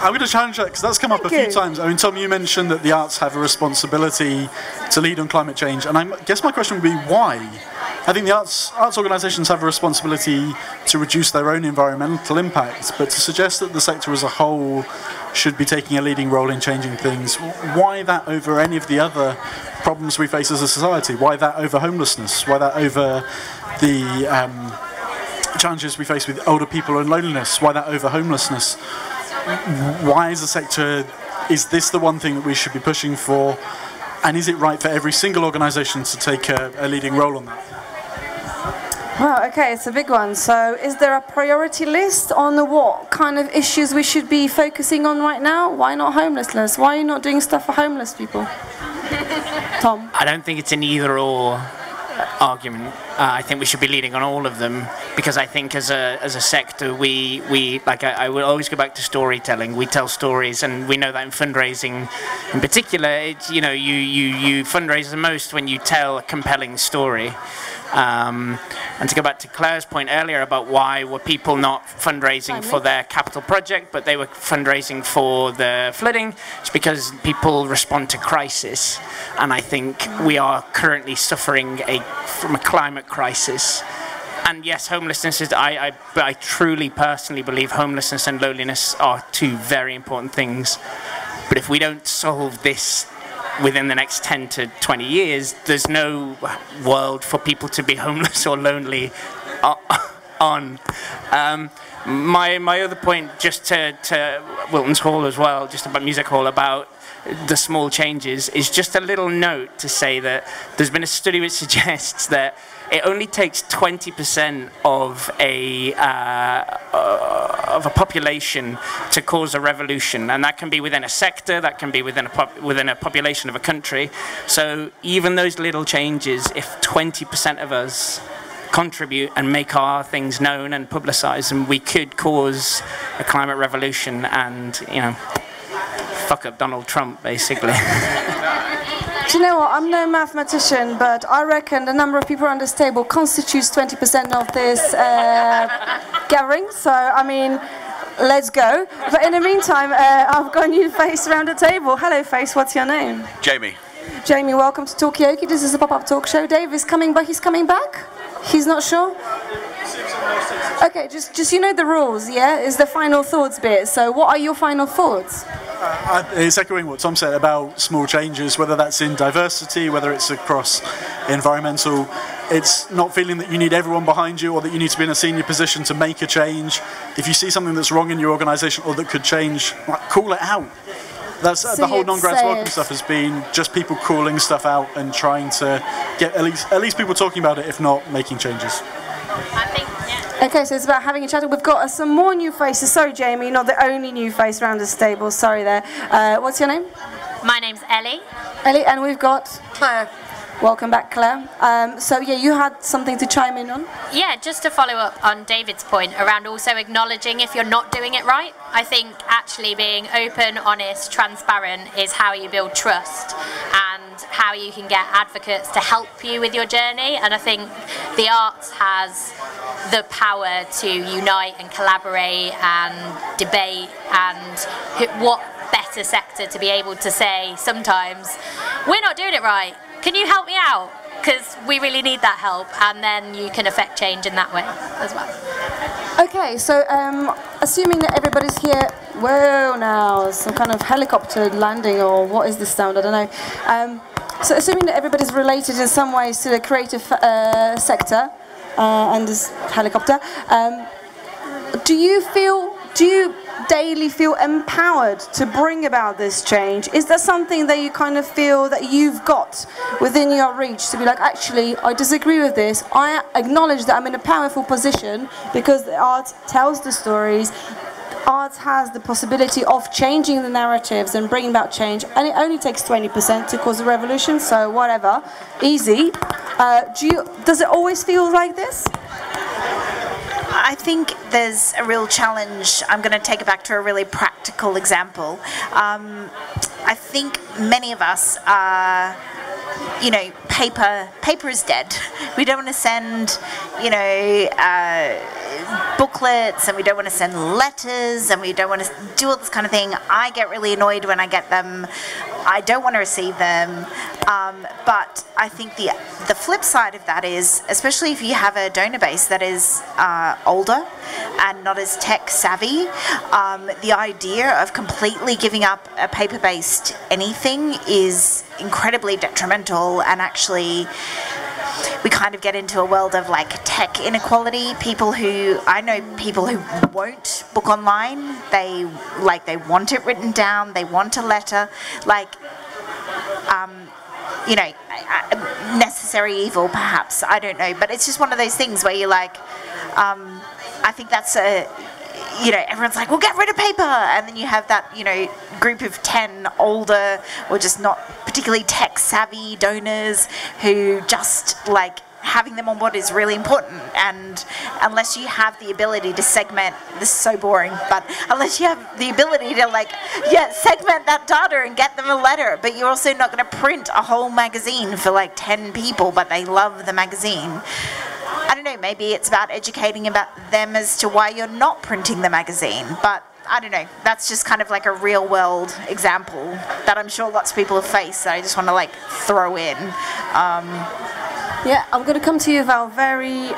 I'm going to challenge that because that's come up a few times. I mean, Tom, you mentioned that the arts have a responsibility to lead on climate change, and I guess my question would be why? I think the arts organisations have a responsibility to reduce their own environmental impacts, but to suggest that the sector as a whole should be taking a leading role in changing things, why that over any of the other problems we face as a society? Why that over homelessness? Why that over the challenges we face with older people and loneliness? Why that over homelessness? Why is the sector, is this the one thing that we should be pushing for? And is it right for every single organisation to take a leading role on that? Well, okay, it's a big one. So is there a priority list on what kind of issues we should be focusing on right now? Why not homelessness? Why are you not doing stuff for homeless people? Tom? I don't think it's an either-or argument. I think we should be leading on all of them, because I think as a sector we like, I will always go back to storytelling. We tell stories, and we know that in fundraising in particular, it's, you know, you fundraise the most when you tell a compelling story. And to go back to Claire's point earlier about why were people not fundraising for their capital project, but they were fundraising for the flooding, it's because people respond to crisis. And I think we are currently suffering from a climate crisis. And yes, homelessness is, I truly personally believe homelessness and loneliness are two very important things. But if we don't solve this within the next 10 to 20 years, there's no world for people to be homeless or lonely on. My other point, just to Wilton's Hall as well, just about Music Hall, about the small changes, is just a little note to say that there's been a study which suggests that it only takes 20% of a population to cause a revolution, and that can be within a sector, that can be within a population of a country. So even those little changes, if 20% of us contribute and make our things known and publicise, and we could cause a climate revolution and, you know, fuck up Donald Trump, basically. Do you know what? I'm no mathematician, but I reckon the number of people around this table constitutes 20% of this gathering. So, I mean, let's go. But in the meantime, I've got a new face around the table. Hello, face. What's your name? Jamie. Jamie, welcome to Talkaoke. This is a pop-up talk show. Dave is coming back. He's coming back? He's not sure? Okay, just you know the rules, yeah? It's the final thoughts bit. So what are your final thoughts? It's echoing what Tom said about small changes, whether that's in diversity, whether it's across environmental. It's not feeling that you need everyone behind you or that you need to be in a senior position to make a change. If you see something that's wrong in your organisation or that could change, like, call it out. That's the whole non-grads welcome stuff has been just people calling stuff out and trying to get at least people talking about it, if not making changes. Okay, so it's about having a chat. We've got some more new faces. Sorry, Jamie, not the only new face around this table. Sorry there. What's your name? My name's Ellie. Ellie, and we've got Claire. Welcome back, Claire. So yeah, you had something to chime in on? Yeah, just to follow up on David's point around also acknowledging if you're not doing it right. I think actually being open, honest, transparent is how you build trust and how you can get advocates to help you with your journey. And I think the arts has the power to unite and collaborate and debate, and what better sector to be able to say sometimes, we're not doing it right. Can you help me out? Because we really need that help, and then you can affect change in that way as well. Okay, so assuming that everybody's here, whoa now, some kind of helicopter landing, or what is this sound, I don't know. So assuming that everybody's related in some ways to the creative sector and this helicopter, do you daily feel empowered to bring about this change? Is there something that you kind of feel that you've got within your reach to be like, actually, I disagree with this. I acknowledge that I'm in a powerful position because the art tells the stories. Art has the possibility of changing the narratives and bringing about change, and it only takes 20% to cause a revolution, so whatever, easy. Does it always feel like this? I think there's a real challenge. I'm going to take it back to a really practical example. I think many of us are you know, paper is dead. We don't want to send, you know, booklets, and we don't want to send letters, and we don't want to do all this kind of thing. I get really annoyed when I get them. I don't want to receive them. But I think the flip side of that is, especially if you have a donor base that is older and not as tech savvy, the idea of completely giving up a paper-based anything is incredibly detrimental, and actually we kind of get into a world of like tech inequality. I know people who won't book online. They want it written down. They want a letter. Like, you know, necessary evil perhaps. I don't know, but it's just one of those things where you're like, I think that's you know, everyone's like, well, get rid of paper, and then you have that, you know, group of 10 older or just not particularly tech savvy donors who just like having them on board is really important. And unless you have the ability to segment, this is so boring, but unless you have the ability to like, yeah, segment that data and get them a letter, but you're also not going to print a whole magazine for like 10 people, but they love the magazine. I don't know, maybe it's about educating about them as to why you're not printing the magazine, but I don't know, that's just kind of like a real world example that I'm sure lots of people have faced that I just want to like throw in. Yeah, I'm going to come to you, Val, very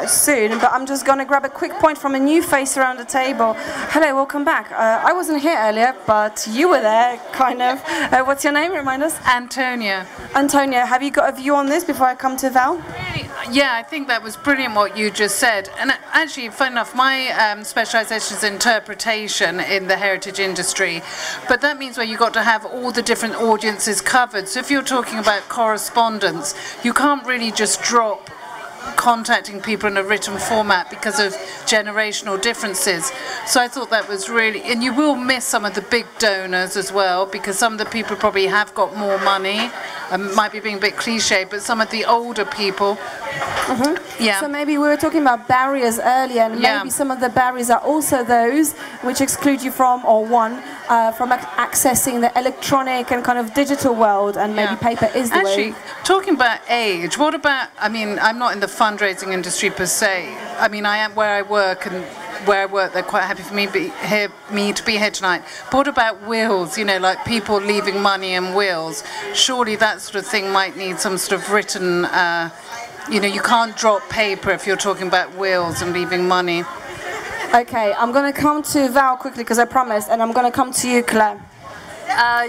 soon, but I'm just going to grab a quick point from a new face around the table. Hello, welcome back. I wasn't here earlier, but you were there, kind of. What's your name? Remind us. Antonia. Antonia, have you got a view on this before I come to Val? Yeah, I think that was brilliant what you just said. And actually, fun enough, my specialisation is interpretation in the heritage industry. But that means where you've got to have all the different audiences covered. So if you're talking about correspondence, you can't really just drop contacting people in a written format because of generational differences. So I thought that was really, and you will miss some of the big donors as well, because some of the people probably have got more money, and might be being a bit cliche, but some of the older people. Yeah. So maybe we were talking about barriers earlier, and maybe some of the barriers are also those which exclude you from, or from accessing the electronic and kind of digital world, and maybe paper is the way. Actually, talking about age, what about, I mean, I'm not in the fundraising industry per se. I mean, I am where I work, and where I work, they're quite happy for me to be here tonight. But what about wills? You know, like people leaving money in wills. Surely that sort of thing might need some sort of written. You know, you can't drop paper if you're talking about wills and leaving money. Okay, I'm going to come to Val quickly because I promised, and I'm going to come to you, Claire.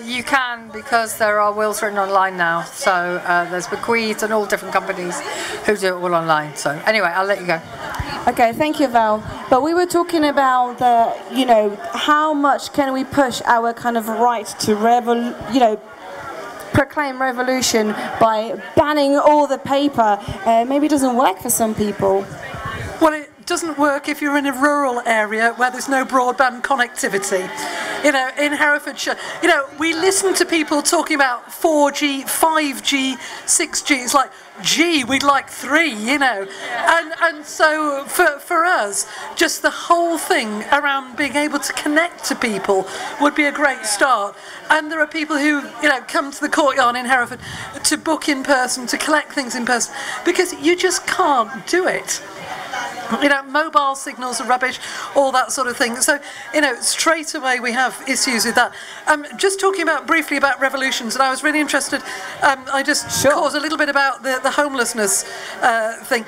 You can, because there are wills written online now. So there's bequeaths and all different companies who do it all online. So anyway, I'll let you go. Okay, thank you, Val. But we were talking about the, you know, how much can we push our kind of right to proclaim revolution by banning all the paper. Maybe it doesn't work for some people. Well, it doesn't work if you're in a rural area where there's no broadband connectivity. You know, in Herefordshire, you know, we listen to people talking about 4G, 5G, 6G. It's like, gee, we'd like 3, you know. And so for us, just the whole thing around being able to connect to people would be a great start. And there are people who, you know, come to the courtyard in Hereford to book in person, to collect things in person, because you just can't do it. You know, mobile signals are rubbish, all that sort of thing. So, you know, straight away we have issues with that. Just talking briefly about revolutions, and I was really interested, I just cause a little bit about the homelessness thing.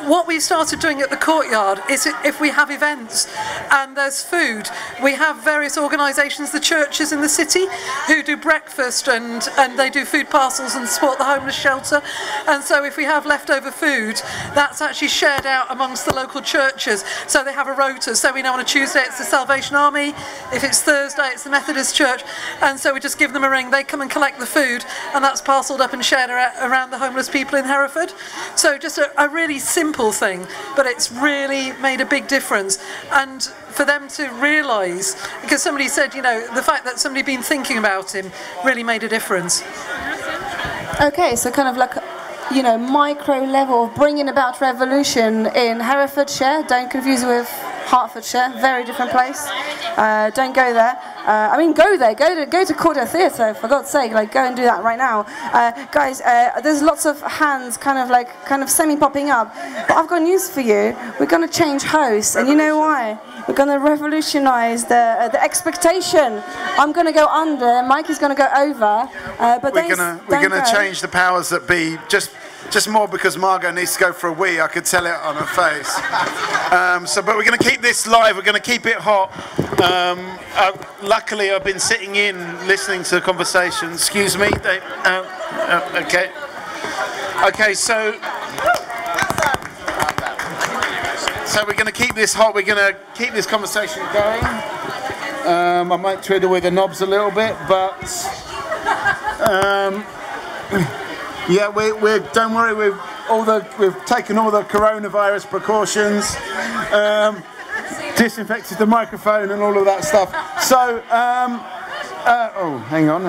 What we started doing at the courtyard is if we have events and there's food, we have various organisations, the churches in the city, who do breakfast and they do food parcels and support the homeless shelter. And so if we have leftover food, that's actually shared out amongst the local churches, so they have a rota. So we know on a Tuesday it's the Salvation Army, if it's Thursday it's the Methodist Church, and so we just give them a ring, they come and collect the food, and that's parcelled up and shared around the homeless people in Hereford. So just a really simple thing, but it's really made a big difference. And for them to realise, because somebody said, you know, the fact that somebody had been thinking about him really made a difference. Okay, so kind of like, you know, micro level of bringing about revolution in Herefordshire. Don't confuse it with Hertfordshire, very different place. Don't go there. I mean, go there. Go to Corda Theatre, for God's sake. Like, go and do that right now, guys. There's lots of hands kind of semi popping up. But I've got news for you. We're going to change hosts, and you know why? We're going to revolutionise the expectation. I'm going to go under. Mike is going to go over. But we're going to change the powers that be. Just more because Margot needs to go for a wee. I could tell it on her face. But we're going to keep this live. We're going to keep it hot. Luckily, I've been sitting in listening to the conversation. Excuse me. Okay. Okay. So we're going to keep this hot. We're going to keep this conversation going. I might twiddle with the knobs a little bit, but. Yeah, we're don't worry. We've taken all the coronavirus precautions, disinfected the microphone and all of that stuff. So, oh, hang on.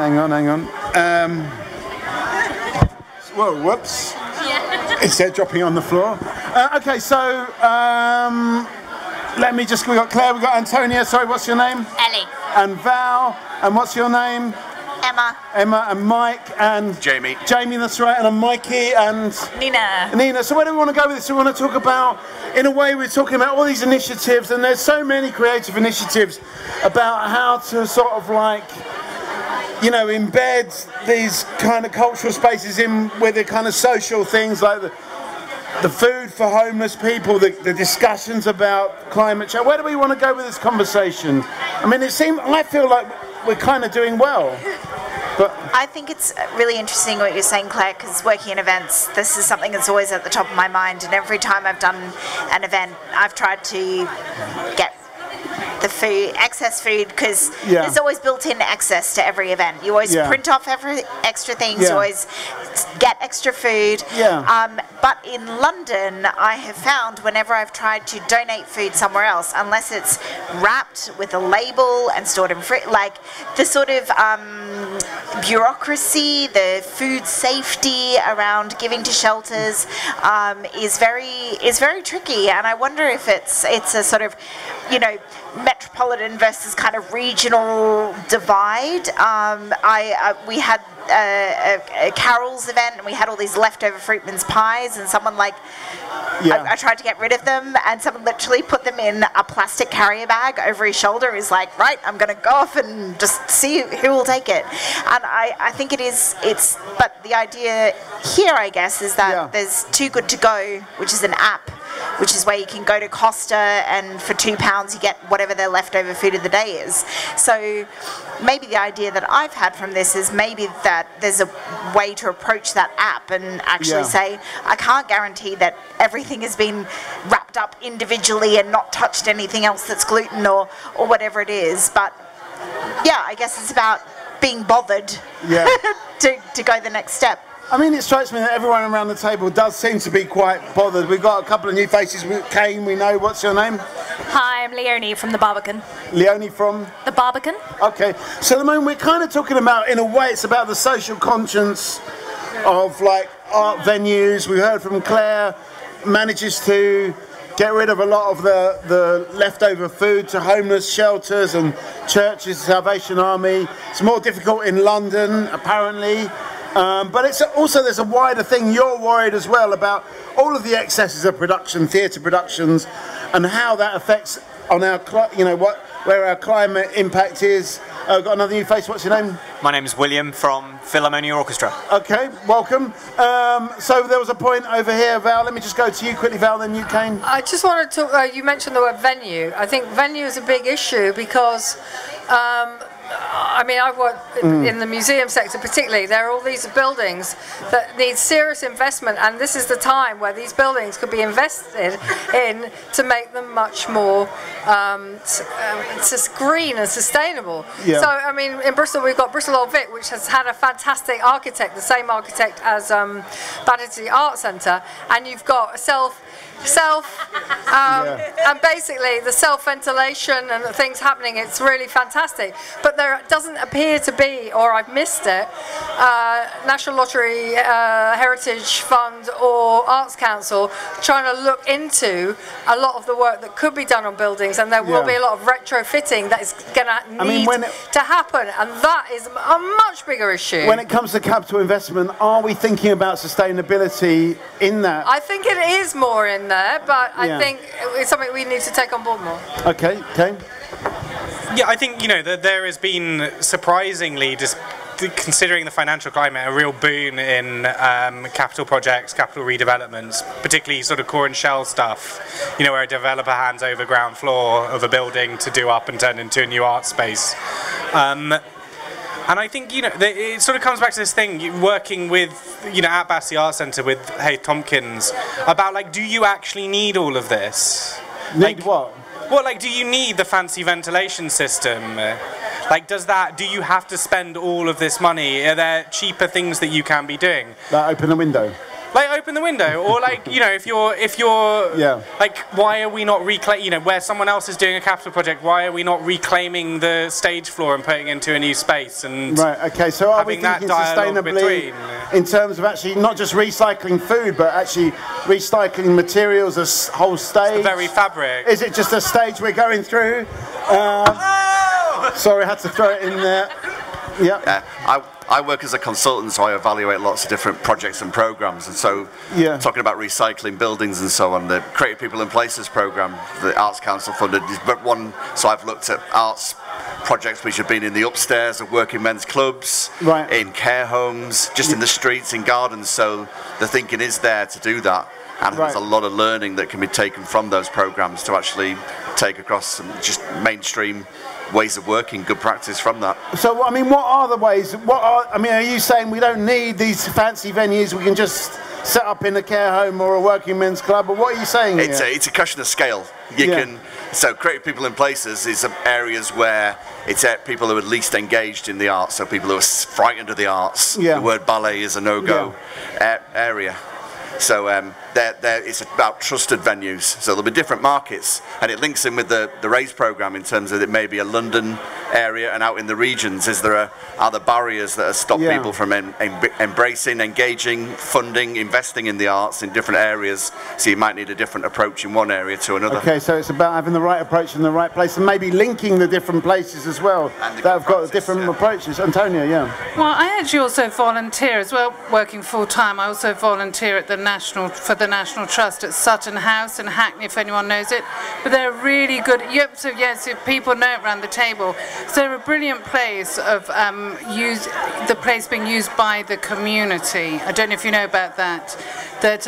Whoa, whoops! Instead, dropping on the floor. Okay, so let me just. We got Claire, we got Antonia. Sorry, what's your name? Ellie. And Val. And what's your name? Emma. Emma and Mike and Jamie. Jamie, that's right, and I'm Mikey and Nina. So where do we want to go with this? We want to talk about, in a way, we're talking about all these initiatives, and there's so many creative initiatives about how to sort of like, you know, embed these kind of cultural spaces in with the kind of social things like the food for homeless people, the discussions about climate change. Where do we want to go with this conversation? I mean, I feel like we're kind of doing well. But I think it's really interesting what you're saying, Claire, because working in events, this is something that's always at the top of my mind, and every time I've done an event, I've tried to get the food, excess food, because there's always built-in excess to every event. You always print off every extra things, you always get extra food. But in London, I have found whenever I've tried to donate food somewhere else, unless it's wrapped with a label and stored in like the sort of bureaucracy, the food safety around giving to shelters is very tricky, and I wonder if it's a sort of, you know, metropolitan versus kind of regional divide. We had a Carol's event, and we had all these leftover fruitman's pies, and someone like I tried to get rid of them, and someone literally put them in a plastic carrier bag over his shoulder. He's like, right, I'm going to go off and just see who will take it. And I think but the idea here, I guess, is that there's Too Good To Go, which is an app, which is where you can go to Costa, and for £2 you get whatever their leftover food of the day is. So maybe the idea that I've had from this is maybe that there's a way to approach that app and actually say, I can't guarantee that everything has been wrapped up individually and not touched anything else that's gluten or whatever it is, but I guess it's about being bothered to go the next step. I mean, it strikes me that everyone around the table does seem to be quite bothered. We've got a couple of new faces. Kane, we know. What's your name? Hi, I'm Leonie from The Barbican. Leonie from? The Barbican. Okay. So at the moment we're kind of talking about, in a way, it's about the social conscience of like art venues. We heard from Claire, manages to get rid of a lot of the leftover food to homeless shelters and churches, Salvation Army. It's more difficult in London, apparently. But it's also, there's a wider thing. You're worried as well about all of the excesses of production, theatre productions, and how that affects on our, where our climate impact is. Got another new face. What's your name? My name is William from Philharmonia Orchestra. Okay, welcome. So there was a point over here, Val. Let me just go to you quickly, Val, then you, Kane. I just want to talk, you mentioned the word venue. I think venue is a big issue because I mean, I've worked in the museum sector particularly. There are all these buildings that need serious investment, and this is the time where these buildings could be invested in to make them much more green and sustainable. So, I mean, in Bristol we've got Bristol Old Vic, which has had a fantastic architect, the same architect as Battersea Art Centre, and you've got a and basically the self-ventilation and the things happening, it's really fantastic. But there doesn't appear to be, or I've missed it, National Lottery, Heritage Fund or Arts Council trying to look into a lot of the work that could be done on buildings, and there will be a lot of retrofitting that is going to need to happen, and that is a much bigger issue. When it comes to capital investment, are we thinking about sustainability in that? I think it is more in there, but I think it's something we need to take on board more. Okay, okay. Yeah, I think, you know, that there has been surprisingly, just considering the financial climate, a real boon in capital projects, capital redevelopments, particularly sort of core and shell stuff, you know, where a developer hands over ground floor of a building to do up and turn into a new art space. And I think, you know, it sort of comes back to this thing, working with, you know, at Battersea Art Centre with Hayes Tompkins, about, like, do you actually need all of this? Need what? Well, like, do you need the fancy ventilation system? Like, do you have to spend all of this money? Are there cheaper things that you can be doing? Like open the window? Like, open the window, or like, you know, if you're, like, why are we not reclaiming, you know, where someone else is doing a capital project, why are we not reclaiming the stage floor and putting it into a new space? And right, okay, so are we thinking sustainably in terms of actually not just recycling food, but actually recycling materials, a whole stage? The very fabric. Is it just a stage we're going through? Sorry, I had to throw it in there. Yeah. I work as a consultant, so I evaluate lots of different projects and programs, and so talking about recycling buildings and so on, the Creative People and Places program, the Arts Council funded, but one, so I've looked at arts projects which have been in the upstairs of working men's clubs, in care homes, just in the streets, in gardens, so the thinking is there to do that, and there's a lot of learning that can be taken from those programs to actually take across some just mainstream ways of working, good practice from that. So, I mean, what are the ways? Are you saying we don't need these fancy venues? We can just set up in a care home or a working men's club? Or what are you saying here? It's a question of scale. So, Creative People in Places is areas where it's people who are least engaged in the arts, so people who are frightened of the arts. The word ballet is a no-go area. So it's about trusted venues. So there'll be different markets, and it links in with the RAISE programme in terms of it may be a London area and out in the regions. Are there barriers that have stopped people from embracing, engaging, funding, investing in the arts in different areas? So you might need a different approach in one area to another. Okay, so it's about having the right approach in the right place, and maybe linking the different places as well that have got different approaches. Antonia, Well, I actually also volunteer as well, working full time. I also volunteer at the National Trust at Sutton House in Hackney, if anyone knows it. But they're really good. So people know it around the table. So they're a brilliant place of the place being used by the community. I don't know if you know about that. That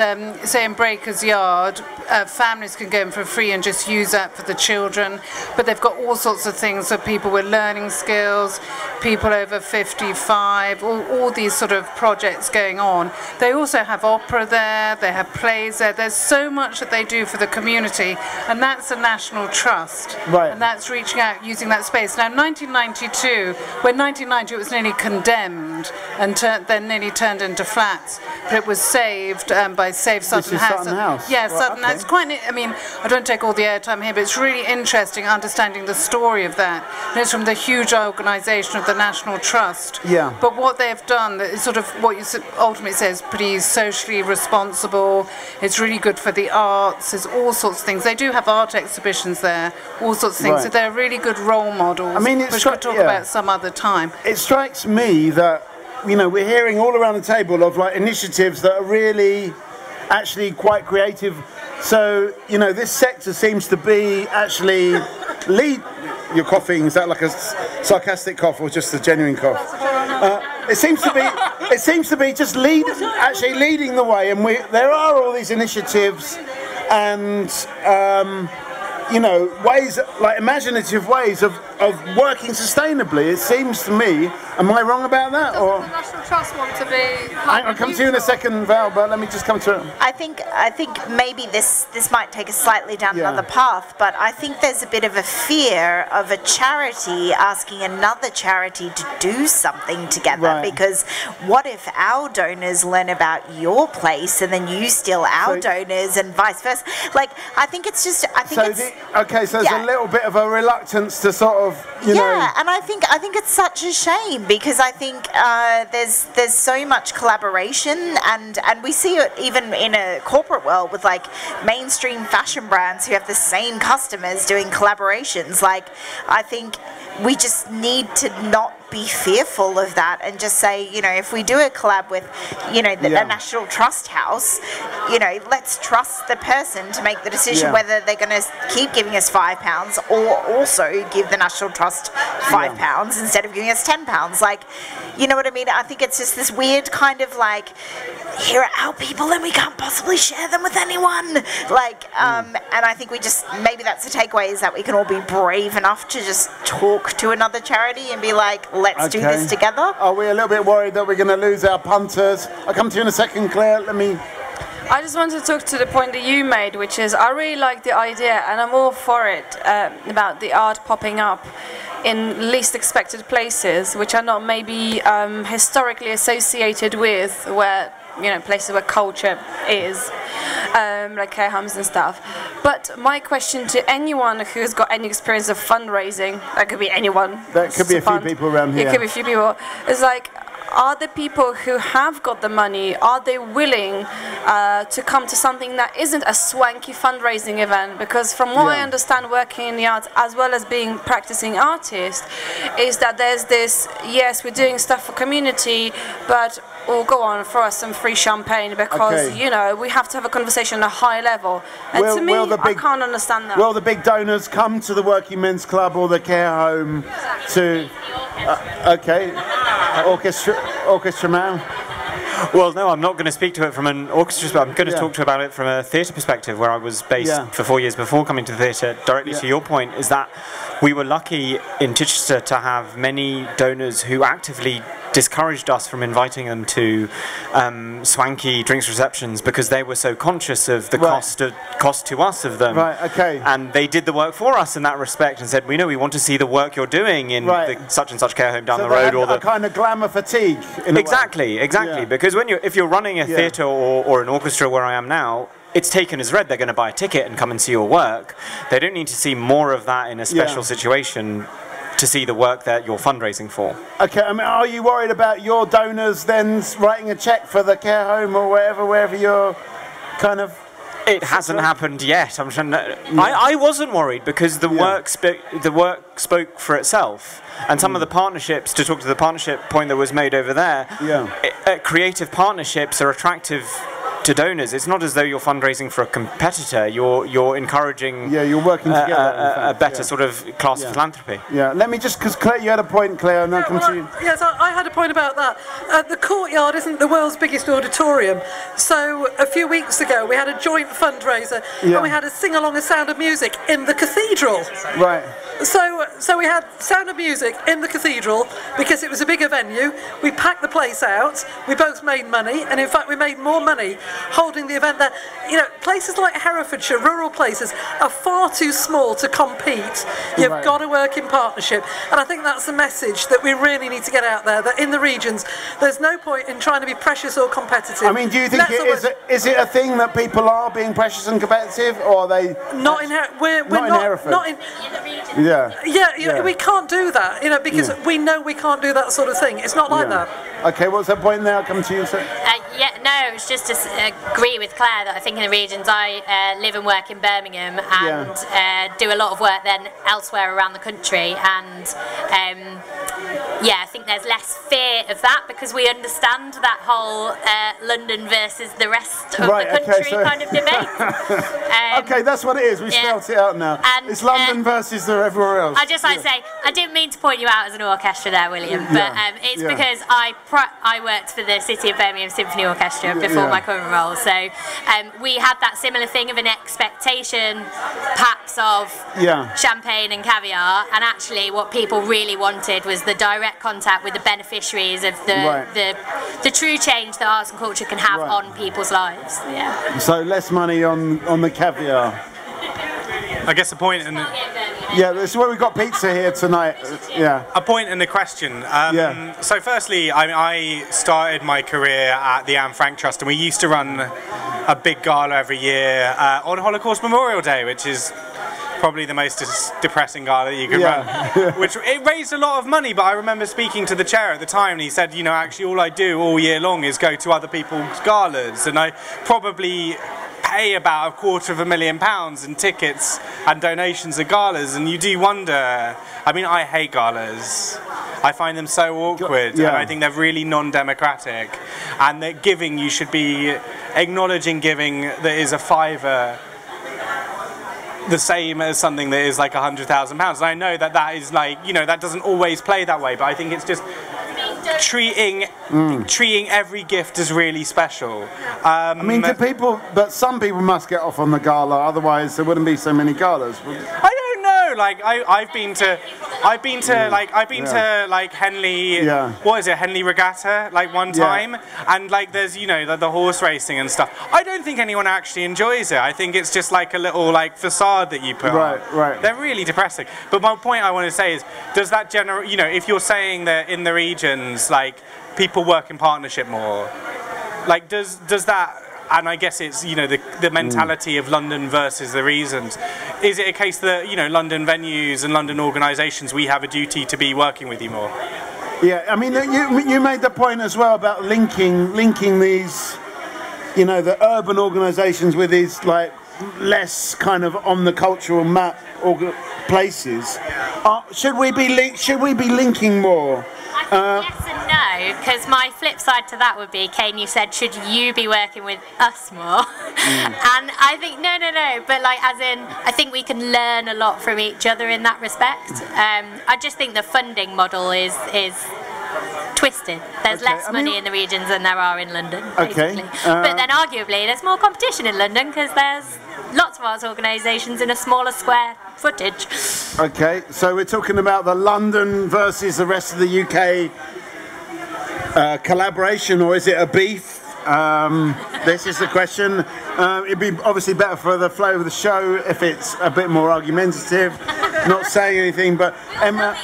say in Breaker's Yard, families can go in for free and just use that for the children. But they've got all sorts of things for people with learning skills, people over 55, all these sort of projects going on. They also have opera there, they have plays there. There's so much that they do for the community, and that's the National Trust. Right. And that's reaching out, using that space. Now, 1992, when 1990 it was nearly condemned and then nearly turned into flats, but it was saved by Save Sutton House. Sutton House. Yeah, Sutton House. It's quite, I mean, I don't take all the airtime here, but it's really interesting understanding the story of that. And it's from the huge organisation of the National Trust. Yeah. But what they've done is sort of what you ultimately say is pretty socially responsible. It's really good for the arts. There's all sorts of things. They do have art exhibitions there, all sorts of things. So they're really good role models. I mean, which we'll talk about some other time. It strikes me that, you know, we're hearing all around the table of like initiatives that are really actually quite creative. So, you know, this sector seems to be actually You're coughing. Is that like a sarcastic cough or just a genuine cough? It seems to be just leading the way, and there are all these initiatives and you know, ways, like imaginative ways of of working sustainably. It seems to me. Am I wrong about that? Or the National Trust want to be? I'll come to you in a second, Val. But let me just come to it. I think maybe this might take us slightly down another path, but I think there's a bit of a fear of a charity asking another charity to do something together, because what if our donors learn about your place and then you steal our donors and vice versa? Like, I think it's just, So there's a little bit of a reluctance to sort of, you know. And I think it's such a shame, because I think there's so much collaboration, and we see it even in a corporate world with like mainstream fashion brands who have the same customers doing collaborations. Like, I think we just need to not be fearful of that and just say, you know, if we do a collab with, you know, the National Trust House, you know, let's trust the person to make the decision whether they're going to keep giving us £5 or also give the National Trust £5 instead of giving us £10. Like, you know what I mean? I think it's just this weird kind of like, here are our people and we can't possibly share them with anyone. Like, and I think we just, maybe that's the takeaway, is that we can all be brave enough to just talk to another charity and be like, let's do this together. Are we a little bit worried that we're going to lose our punters? I'll come to you in a second, Claire. Let me... I just want to talk to the point that you made, which is I really like the idea, and I'm all for it, about the art popping up in least expected places, which are not maybe historically associated with where, you know, places where culture is, like care homes and stuff. But my question to anyone who's got any experience of fundraising, that could be anyone. There could be a few people around here. It could be a few people. It's like, are the people who have got the money, are they willing to come to something that isn't a swanky fundraising event? Because from what I understand working in the arts, as well as being practicing artist, is that there's this, yes, we're doing stuff for community, but oh, go on, throw us some free champagne, because, you know, we have to have a conversation at a high level. And to me, I can't understand that. Will the big donors come to the Working Men's Club or the care home to... Orchestra man. Well, no, I'm not going to speak to it from an orchestra perspective. I'm going to talk about it from a theatre perspective, where I was based for 4 years before coming to the theatre. Directly to your point, is that we were lucky in Chichester to have many donors who actively discouraged us from inviting them to swanky drinks receptions, because they were so conscious of the cost to us of them. And they did the work for us in that respect and said, we know we want to see the work you're doing in the such and such care home down the road, or the kind of glamour fatigue. Exactly. Because if you're running a theatre or an orchestra where I am now, it's taken as read they're going to buy a ticket and come and see your work. They don't need to see more of that in a special situation to see the work that you're fundraising for. Okay, I mean, are you worried about your donors then writing a cheque for the care home or wherever you're kind of... It hasn't happened yet. I'm trying to, I wasn't worried, because the work spoke for itself. And some of the partnerships, to talk to the partnership point that was made over there, creative partnerships are attractive to donors. It's not as though you're fundraising for a competitor. You're encouraging you're working together, a better sort of class of philanthropy. Let me just, because Claire, you had a point, Claire, and I'll come to you. Yes, I had a point about that. The Courtyard isn't the world's biggest auditorium, so a few weeks ago we had a joint fundraiser and we had a sing-along of Sound of Music in the cathedral. Right. So we had Sound of Music in the cathedral because it was a bigger venue. We packed the place out. We both made money, and in fact we made more money holding the event there. You know, places like Herefordshire, rural places, are far too small to compete. You've got to work in partnership, and I think that's the message that we really need to get out there, that in the regions there's no point in trying to be precious or competitive. I mean, do you think is it a thing that people are being precious and competitive, or are they not in Hereford? Not in the region. We can't do that, you know, because we know we can't do that sort of thing. It's not like that. Okay, what's that point now? Come to you, sir. It's just to agree with Claire that I think in the regions, I live and work in Birmingham and do a lot of work then elsewhere around the country, and I think there's less fear of that, because we understand that whole London versus the rest of the country kind of debate. Okay, that's what it is. We spelt it out now. And, it's London versus everywhere else. I just like to say, I didn't mean to point you out as an orchestra there, William, but it's because I worked for the City of Birmingham Symphony Orchestra before my current role, so we had that similar thing of an expectation, perhaps of Yeah. champagne and caviar, and actually what people really wanted was the direct contact with the beneficiaries of the true change that arts and culture can have on people's lives. Yeah. So less money on the caviar. I guess the point in Yeah, this is where we've got pizza here tonight. Yeah. A point and a question. Yeah. So firstly, I started my career at the Anne Frank Trust, and we used to run a big gala every year on Holocaust Memorial Day, which is probably the most depressing gala that you can run. Which it raised a lot of money, but I remember speaking to the chair at the time, and he said, you know, actually all I do all year long is go to other people's galas, and I probably pay about £250,000 in tickets and donations at galas, and you do wonder. I mean, I hate galas. I find them so awkward, and I think they're really non-democratic. And that giving, you should be acknowledging giving that is a fiver the same as something that is like £100,000. And I know that that is like, you know, that doesn't always play that way, but I think it's just treating every gift as really special. I mean, but some people must get off on the gala, otherwise there wouldn't be so many galas. I don't know. Like I've been to Henley. What is it, Henley Regatta? Like one time, and like there's the horse racing and stuff. I don't think anyone actually enjoys it. I think it's just like a little like facade that you put on. Right. They're really depressing. But my point I want to say is, does that if you're saying that in the regions like people work in partnership more, like does that? And I guess it's the mentality of London versus the reasons. Is it a case that London venues and London organisations, we have a duty to be working with you more? Yeah, I mean you made the point as well about linking these the urban organisations with these like less kind of on the cultural map places. Should we be linking more? Yes and no, because my flip side to that would be, Kane, you said, should you be working with us more? And I think, no, but like as in, I think we can learn a lot from each other in that respect. I just think the funding model is twisted. There's less money in the regions than there are in London, basically. But then arguably there's more competition in London because there's lots of arts organisations in a smaller square footage. Okay, so we're talking about the London versus the rest of the UK collaboration, or is it a beef? This is the question. It'd be obviously better for the flow of the show if it's a bit more argumentative, not saying anything, but Emma,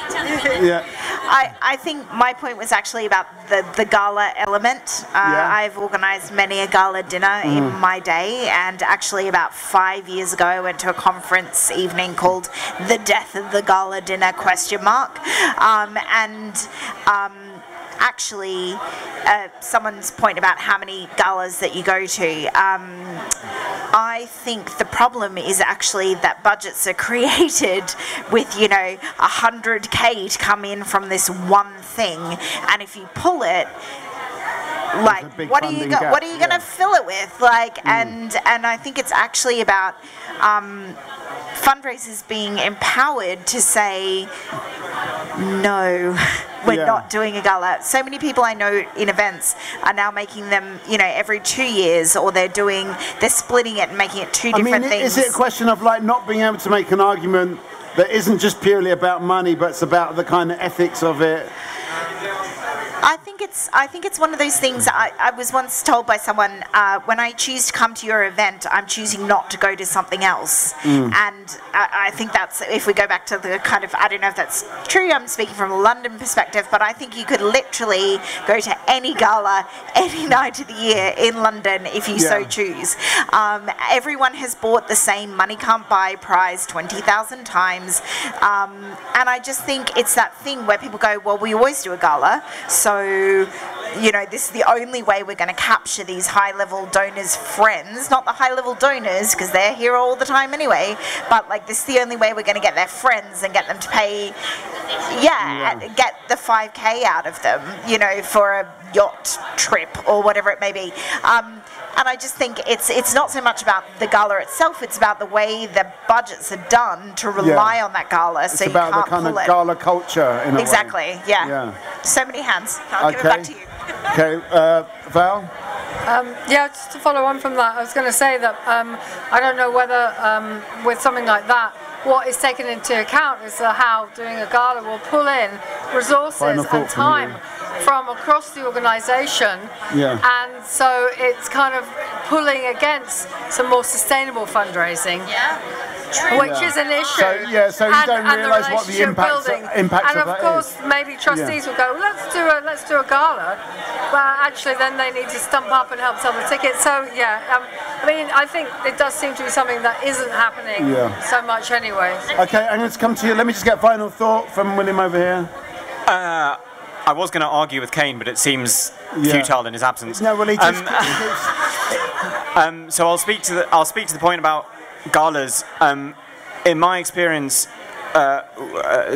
yeah. I think my point was actually about the gala element. I've organised many a gala dinner in my day, and actually about 5 years ago I went to a conference evening called The Death of the Gala Dinner ? Actually, someone's point about how many galas that you go to, I think the problem is actually that budgets are created with, $100K to come in from this one thing, and if you pull it, like, what are you going to fill it with? Like, and I think it's actually about fundraisers being empowered to say, no, we're not doing a gala. So many people I know in events are now making them, every 2 years, or they're splitting it and making it two different things. Is it a question of like not being able to make an argument that isn't just purely about money, but it's about the kind of ethics of it? I think it's one of those things. I was once told by someone, when I choose to come to your event, I'm choosing not to go to something else. And I think that's, if we go back to the kind of, I don't know if that's true, I'm speaking from a London perspective, but I think you could literally go to any gala any night of the year in London if you so choose. Everyone has bought the same Money Can't Buy prize 20,000 times. And I just think it's that thing where people go, well, we always do a gala, so this is the only way we're going to capture these high-level donors' friends, not the high-level donors, because they're here all the time anyway, but like this is the only way we're going to get their friends and get them to pay, get the 5K out of them, for a yacht trip or whatever it may be. And I just think it's not so much about the gala itself, it's about the way the budgets are done to rely on that gala. It's about the kind of gala culture in a way. Exactly, yeah. So many hands. I'll give it back to you. Okay, Val? Just to follow on from that, I was going to say that I don't know whether with something like that, what is taken into account is how doing a gala will pull in resources and time from across the organisation, and so it's kind of pulling against some more sustainable fundraising, which is an issue. So you don't realise what the impact of and that of course, is. maybe trustees will go, well, let's do a gala, but actually then they need to stump up and help sell the tickets. So I mean, I think it does seem to be something that isn't happening so much anyway. Okay, I'm going to come to you. Let me just get a final thought from William over here. I was going to argue with Kane, but it seems futile in his absence. No, well, he just... So I'll speak to the point about galas. In my experience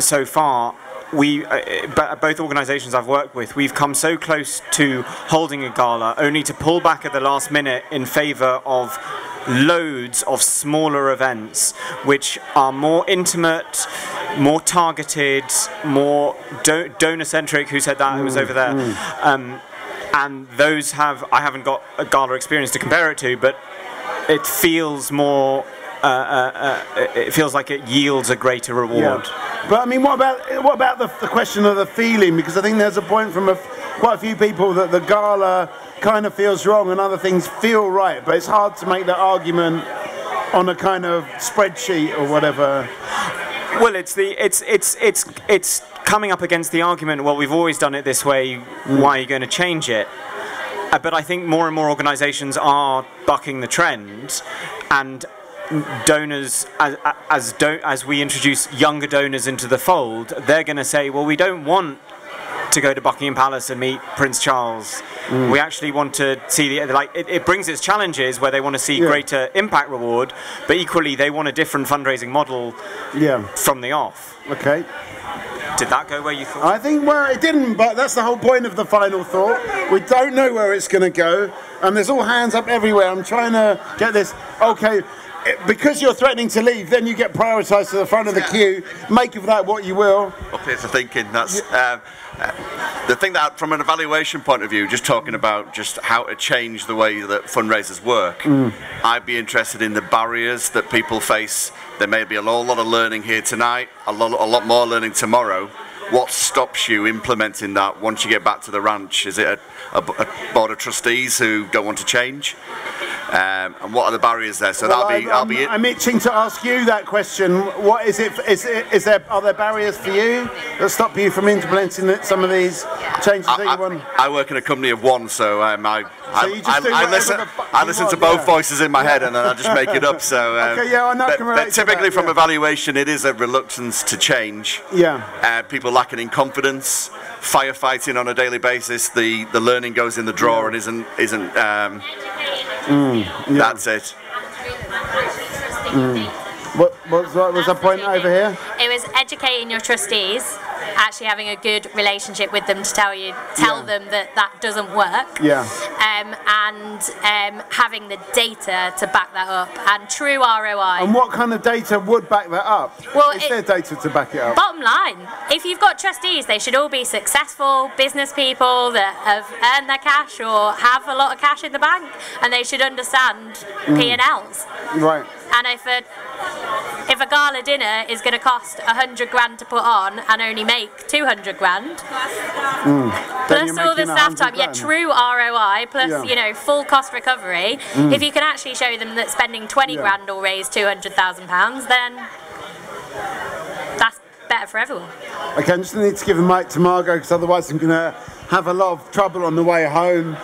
so far, both organisations I've worked with, we've come so close to holding a gala, only to pull back at the last minute in favour of loads of smaller events which are more intimate, more targeted, more donor-centric. Who said that? It was over there. And those I haven't got a gala experience to compare it to, but it feels more it feels like it yields a greater reward. But I mean, what about the question of the feeling? Because I think there's a point from quite a few people that the gala kind of feels wrong and other things feel right, but it's hard to make that argument on a kind of spreadsheet or whatever. Well, it's coming up against the argument, well, we've always done it this way, why are you going to change it? But I think more and more organisations are bucking the trend, and donors, as we introduce younger donors into the fold, they're going to say, well, we don't want to go to Buckingham Palace and meet Prince Charles. We actually want to see it brings its challenges where they want to see greater impact reward, but equally they want a different fundraising model from the off. Okay. Did that go where you thought? I think, well, it didn't, but that's the whole point of the final thought. We don't know where it's going to go, and there's all hands up everywhere. I'm trying to get this. Okay, because you're threatening to leave, then you get prioritised to the front of the queue. Make of that what you will. Up here for thinking. That's the thing that, from an evaluation point of view, just talking about just how to change the way that fundraisers work, I'd be interested in the barriers that people face. There may be a lot of learning here tonight, a lot more learning tomorrow. What stops you implementing that once you get back to the ranch? Is it a board of trustees who don't want to change? And what are the barriers there? So I'm itching to ask you that question. What is it? Are there barriers for you that stop you from implementing some of these changes that you want? I work in a company of one, so I listen to both voices in my head, and then I just make it up. So okay, I know. But typically, from evaluation, it is a reluctance to change. People lacking in confidence, firefighting on a daily basis. The learning goes in the drawer and isn't. That's it. What was the point over here? It was educating your trustees, actually having a good relationship with them to tell them that doesn't work. And having the data to back that up, and true ROI. And what kind of data would back that up? Well, is there data to back it up? Bottom line, if you've got trustees, they should all be successful business people that have earned their cash or have a lot of cash in the bank, and they should understand P&Ls. Right. And if a gala dinner is going to cost 100 grand to put on and only make 200 grand, plus all the staff time, true ROI, plus full cost recovery. If you can actually show them that spending 20 grand will raise £200,000, then that's better for everyone. Okay, I'm just going to need to give the mic to Margot, because otherwise I'm going to have a lot of trouble on the way home.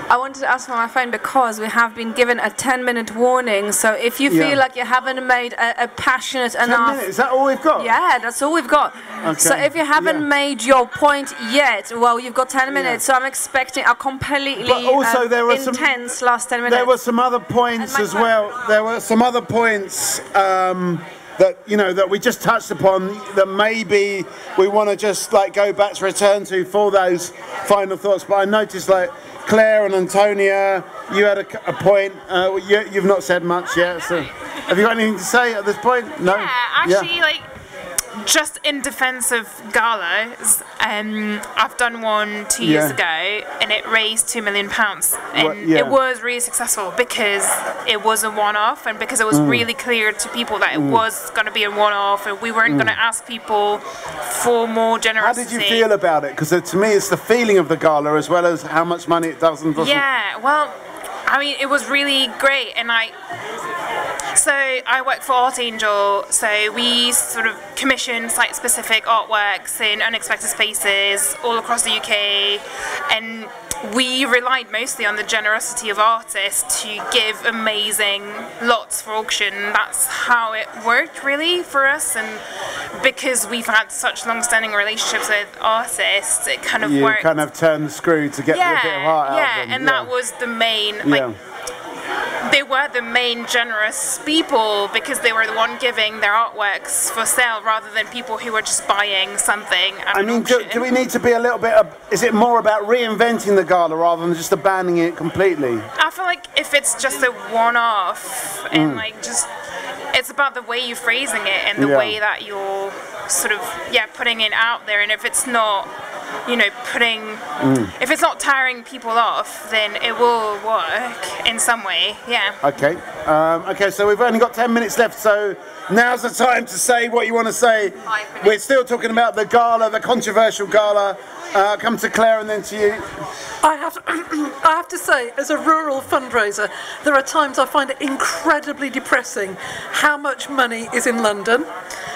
I wanted to ask for my phone because we have been given a 10-minute warning. So if you feel like you haven't made a passionate enough... 10 minutes, is that all we've got? Yeah, that's all we've got. Okay. So if you haven't made your point yet, well, you've got 10 minutes. So I'm expecting a completely intense last 10 minutes. There were some other points as well. There were some other points... that we just touched upon, that maybe we want to just go back to return to for those final thoughts. But I noticed Claire and Antonia, you had a point. You've not said much yet. So have you got anything to say at this point? No. Yeah, actually, just in defence of galas, I've done one 2 years ago, and it raised £2 million, and it was really successful because it was a one-off, and because it was really clear to people that it was going to be a one-off, and we weren't going to ask people for more generosity. How did you feel about it? Because to me, it's the feeling of the gala as well as how much money it does and doesn't. Yeah, well, I mean, it was really great, and so I work for Art Angel, so we sort of commission site-specific artworks in unexpected spaces all across the UK, and we relied mostly on the generosity of artists to give amazing lots for auction. That's how it worked, really, for us, and because we've had such long-standing relationships with artists, it kind of worked. You kind of turned the screw to get a bit of art out of them. And that was the main, they were the main generous people because they were the one giving their artworks for sale rather than people who were just buying something at an auction. Do we need to be a little bit is it more about reinventing the gala rather than just abandoning it completely? I feel like if it's just a one-off and like just it's about the way you're phrasing it and the way that you're sort of putting it out there, and if it's not if it's not tiring people off, then it will work in some way. Okay. Okay, so we've only got 10 minutes left, so now's the time to say what you want to say. We're still talking about the gala, the controversial gala. Come to Claire and then to you. I have to say, as a rural fundraiser, there are times I find it incredibly depressing how much money is in London,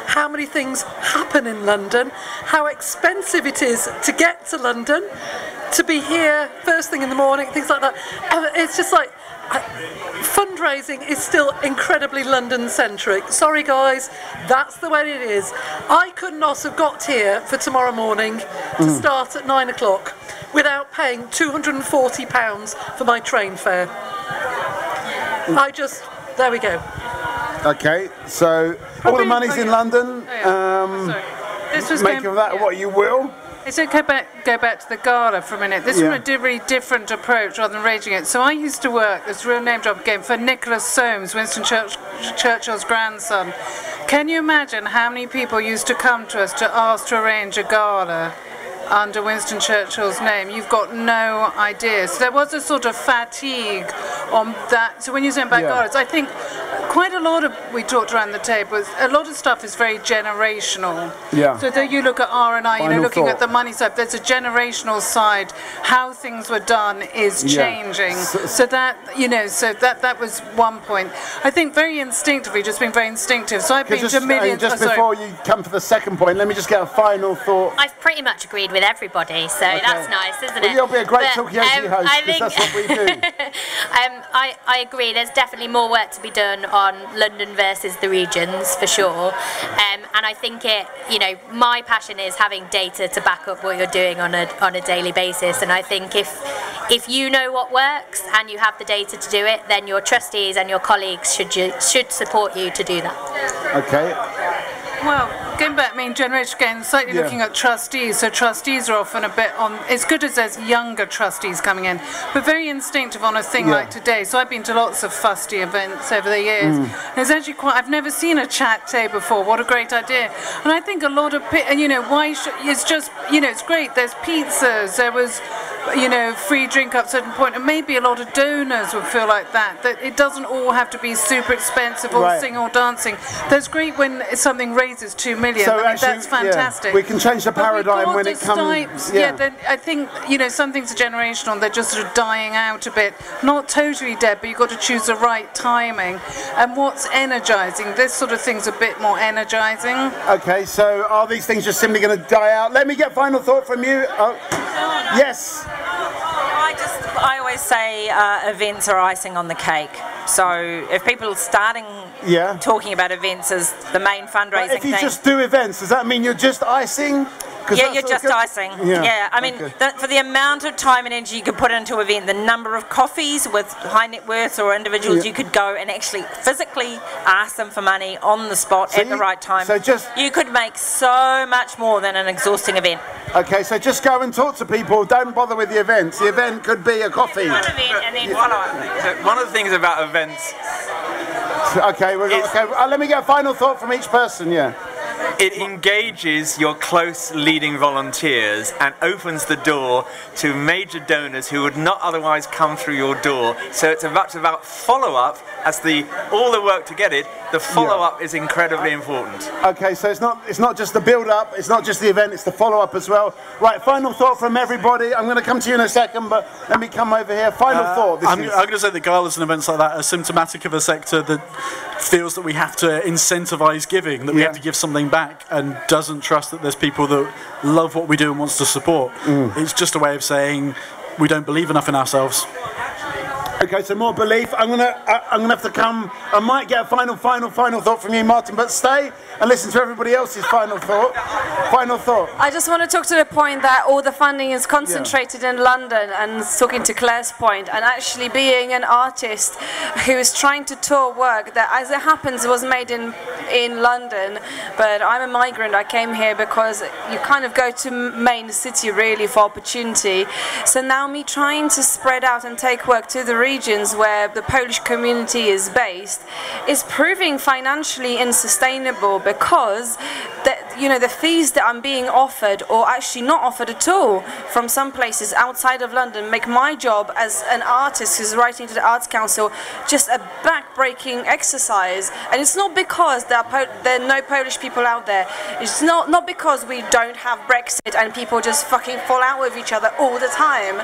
how many things happen in London, how expensive it is to get to London, to be here first thing in the morning, things like that. It's just like, fundraising is still incredibly London-centric. Sorry guys, that's the way it is. I could not have got here for tomorrow morning to start at 9 o'clock without paying £240 for my train fare. There we go. Okay, so all the money's in London. Make of that what you will. So go back to the gala for a minute. This is a really different approach rather than raging it. So I used to work, this real name drop again, for Nicholas Soames, Winston Churchill's grandson. Can you imagine how many people used to come to us to ask to arrange a gala under Winston Churchill's name? You've got no idea. So there was a sort of fatigue on that. So when you're saying about galas, I think quite a lot of, we talked around the table, a lot of stuff is very generational. So that you look at R&I, looking at the money side, there's a generational side. How things were done is changing. So that, so that was one point. I think very instinctively, just being very instinctive. So I've been to millions. Just before you come to the second point, let me just get a final thought. I've pretty much agreed with everybody, so that's nice, isn't it? You'll be a great Talkaoke host, because that's what we do. I agree, there's definitely more work to be done on London versus the regions, for sure. And I think my passion is having data to back up what you're doing on a daily basis, and I think if you know what works and you have the data to do it, then your trustees and your colleagues should support you to do that. Okay. Well, going back, generation again, slightly looking at trustees. So trustees are often a bit on, it's good as there's younger trustees coming in, but very instinctive on a thing like today. So I've been to lots of fusty events over the years. There's actually I've never seen a chat day before. What a great idea. And I think a lot of, it's just, it's great. There's pizzas, there was, free drink up to a certain point, and maybe a lot of donors would feel like that it doesn't all have to be super expensive or sing or dancing. That's great when something raises 2 million. So that's fantastic. We can change the paradigm when it comes. Then I think some things are generational. They're just sort of dying out a bit. Not totally dead, but you've got to choose the right timing. And what's energising? This sort of thing's a bit more energising. Okay, so are these things just simply going to die out? Let me get final thought from you. Yes. I always say events are icing on the cake. So if people are starting talking about events as the main fundraising thing. If you just do events, does that mean you're just icing? Yeah, you're just icing. Yeah, I mean, for the amount of time and energy you could put into an event, the number of coffees with high net worths or individuals you could go and actually physically ask them for money on the spot at the right time. So you could make so much more than an exhausting event. Okay, so just go and talk to people. Don't bother with the events. The event could be a coffee. One event and then follow up. One of the things about events. Okay, let me get a final thought from each person. It engages your close leading volunteers and opens the door to major donors who would not otherwise come through your door. So it's much about follow-up as all the work to get it. The follow-up is incredibly important. Okay, so it's not just the build-up, it's not just the event, it's the follow-up as well. Right, final thought from everybody. I'm going to come to you in a second, but let me come over here. Final thought. I'm going to say that galas and events like that are symptomatic of a sector that feels that we have to incentivise giving, that we have to give something back, and doesn't trust that there's people that love what we do and wants to support. It's just a way of saying we don't believe enough in ourselves. Okay, so more belief. I'm gonna have to come. I might get a final thought from you, Martin, but stay and listen to everybody else's final thought. Final thought. I just want to talk to the point that all the funding is concentrated in London, and talking to Claire's point, and actually being an artist who is trying to tour work that, as it happens, was made in London, but I'm a migrant. I came here because you kind of go to main city really for opportunity. So now me trying to spread out and take work to the regions where the Polish community is based is proving financially unsustainable, because the fees that I'm being offered, or actually not offered at all, from some places outside of London, make my job as an artist who's writing to the Arts Council just a back-breaking exercise. And it's not because there are no Polish people out there. It's not because we don't have Brexit and people just fucking fall out with each other all the time.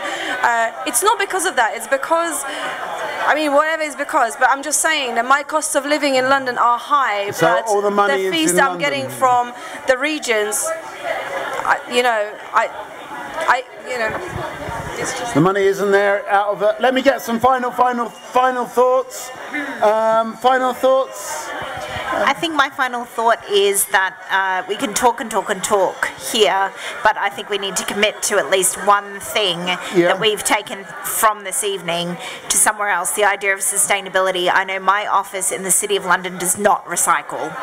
It's not because of that. It's because, I mean, whatever it's because, but I'm just saying that my costs of living in London are high, so but all the money the fees is in that I'm London. getting from the regions, it's just... The money isn't there out of it. Let me get some final thoughts. Final thoughts. I think my final thought is that we can talk and talk and talk here, but I think we need to commit to at least one thing that we've taken from this evening to somewhere else, the idea of sustainability. I know my office in the City of London does not recycle,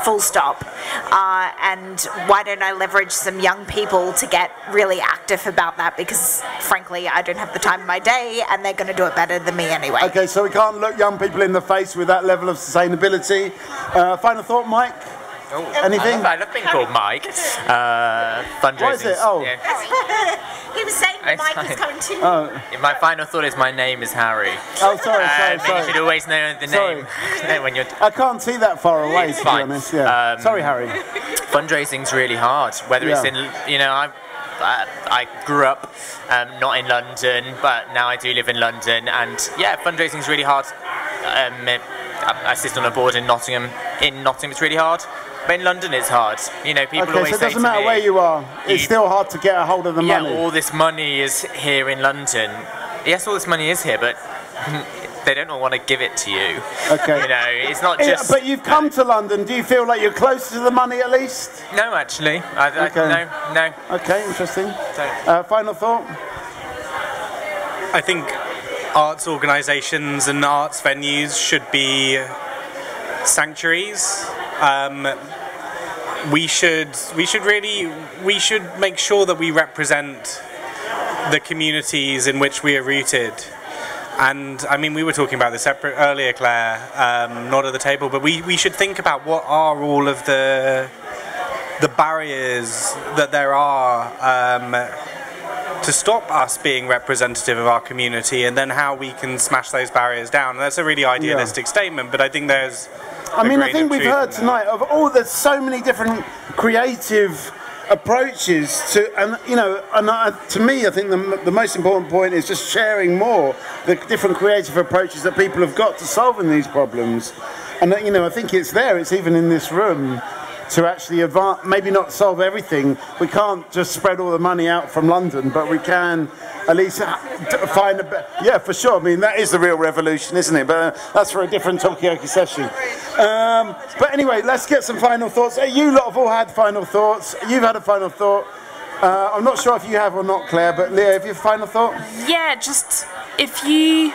full stop. And why don't I leverage some young people to get really active about that, because frankly I don't have the time of my day and they're going to do it better than me anyway. Okay, so we can't look young people in the face with that level of sustainability. Final thought, Mike? Anything? I love being called Mike. Fundraising. What is it? Oh. Yeah. He was saying that Mike is coming too. My final thought is my name is Harry. Oh, sorry. You should always know the name. When you're I can't see that far away, to be honest. Yeah. Sorry, Harry. Fundraising's really hard. Whether it's in, I grew up not in London, but now I do live in London, and fundraising's really hard. I sit on a board in Nottingham. In Nottingham, it's really hard. But in London, it's hard. People always so it say doesn't matter where you are. It's still hard to get a hold of the money. Yeah, all this money is here in London. Yes, all this money is here, but they don't all want to give it to you. Okay. It's not just... But you've come to London. Do you feel like you're closer to the money at least? No, actually. No. Okay, interesting. Final thought? I think arts organisations and arts venues should be sanctuaries. We should make sure that we represent the communities in which we are rooted. And I mean, we were talking about this earlier, Claire, not at the table, but we should think about what are all of the barriers that there are to stop us being representative of our community, and then how we can smash those barriers down. And that's a really idealistic statement, but I think there's I think we've heard tonight of there's so many different creative approaches to, to me, I think the most important point is just sharing more the different creative approaches that people have got to solving these problems. And I think it's there. It's even in this room to actually advance, maybe not solve everything. We can't just spread all the money out from London, but we can at least find for sure. I mean, that is the real revolution, isn't it? But that's for a different Talkaoke session. But anyway, let's get some final thoughts. You lot have all had final thoughts. You've had a final thought. I'm not sure if you have or not, Claire, but Leah, have you a final thought? Yeah, just if you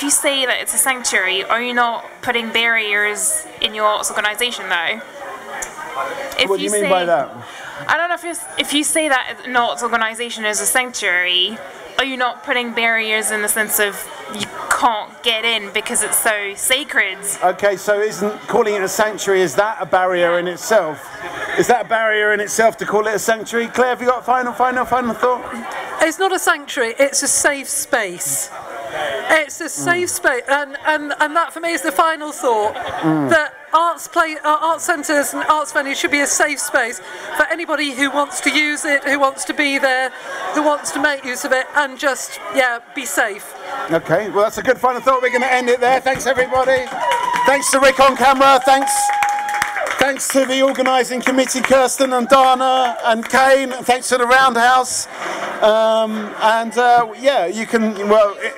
say that it's a sanctuary, are you not putting barriers in your arts organisation though? What do you mean by that? I don't know if you say that an arts organisation is a sanctuary, are you not putting barriers in the sense of you can't get in because it's so sacred. Okay, so isn't calling it a sanctuary, is that a barrier in itself? Is that a barrier in itself to call it a sanctuary? Claire, have you got a final thought? It's not a sanctuary, it's a safe space. It's a safe space, and that for me is the final thought, that art centres and arts venues should be a safe space for anybody who wants to use it, who wants to be there, who wants to make use of it, and just, be safe. Okay, well that's a good final thought. We're going to end it there. Thanks everybody. Thanks to Rick on camera. Thanks to the organising committee, Kirsten and Dana and Kane. Thanks to the Roundhouse. You can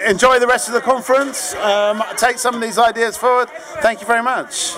enjoy the rest of the conference. Take some of these ideas forward. Thank you very much.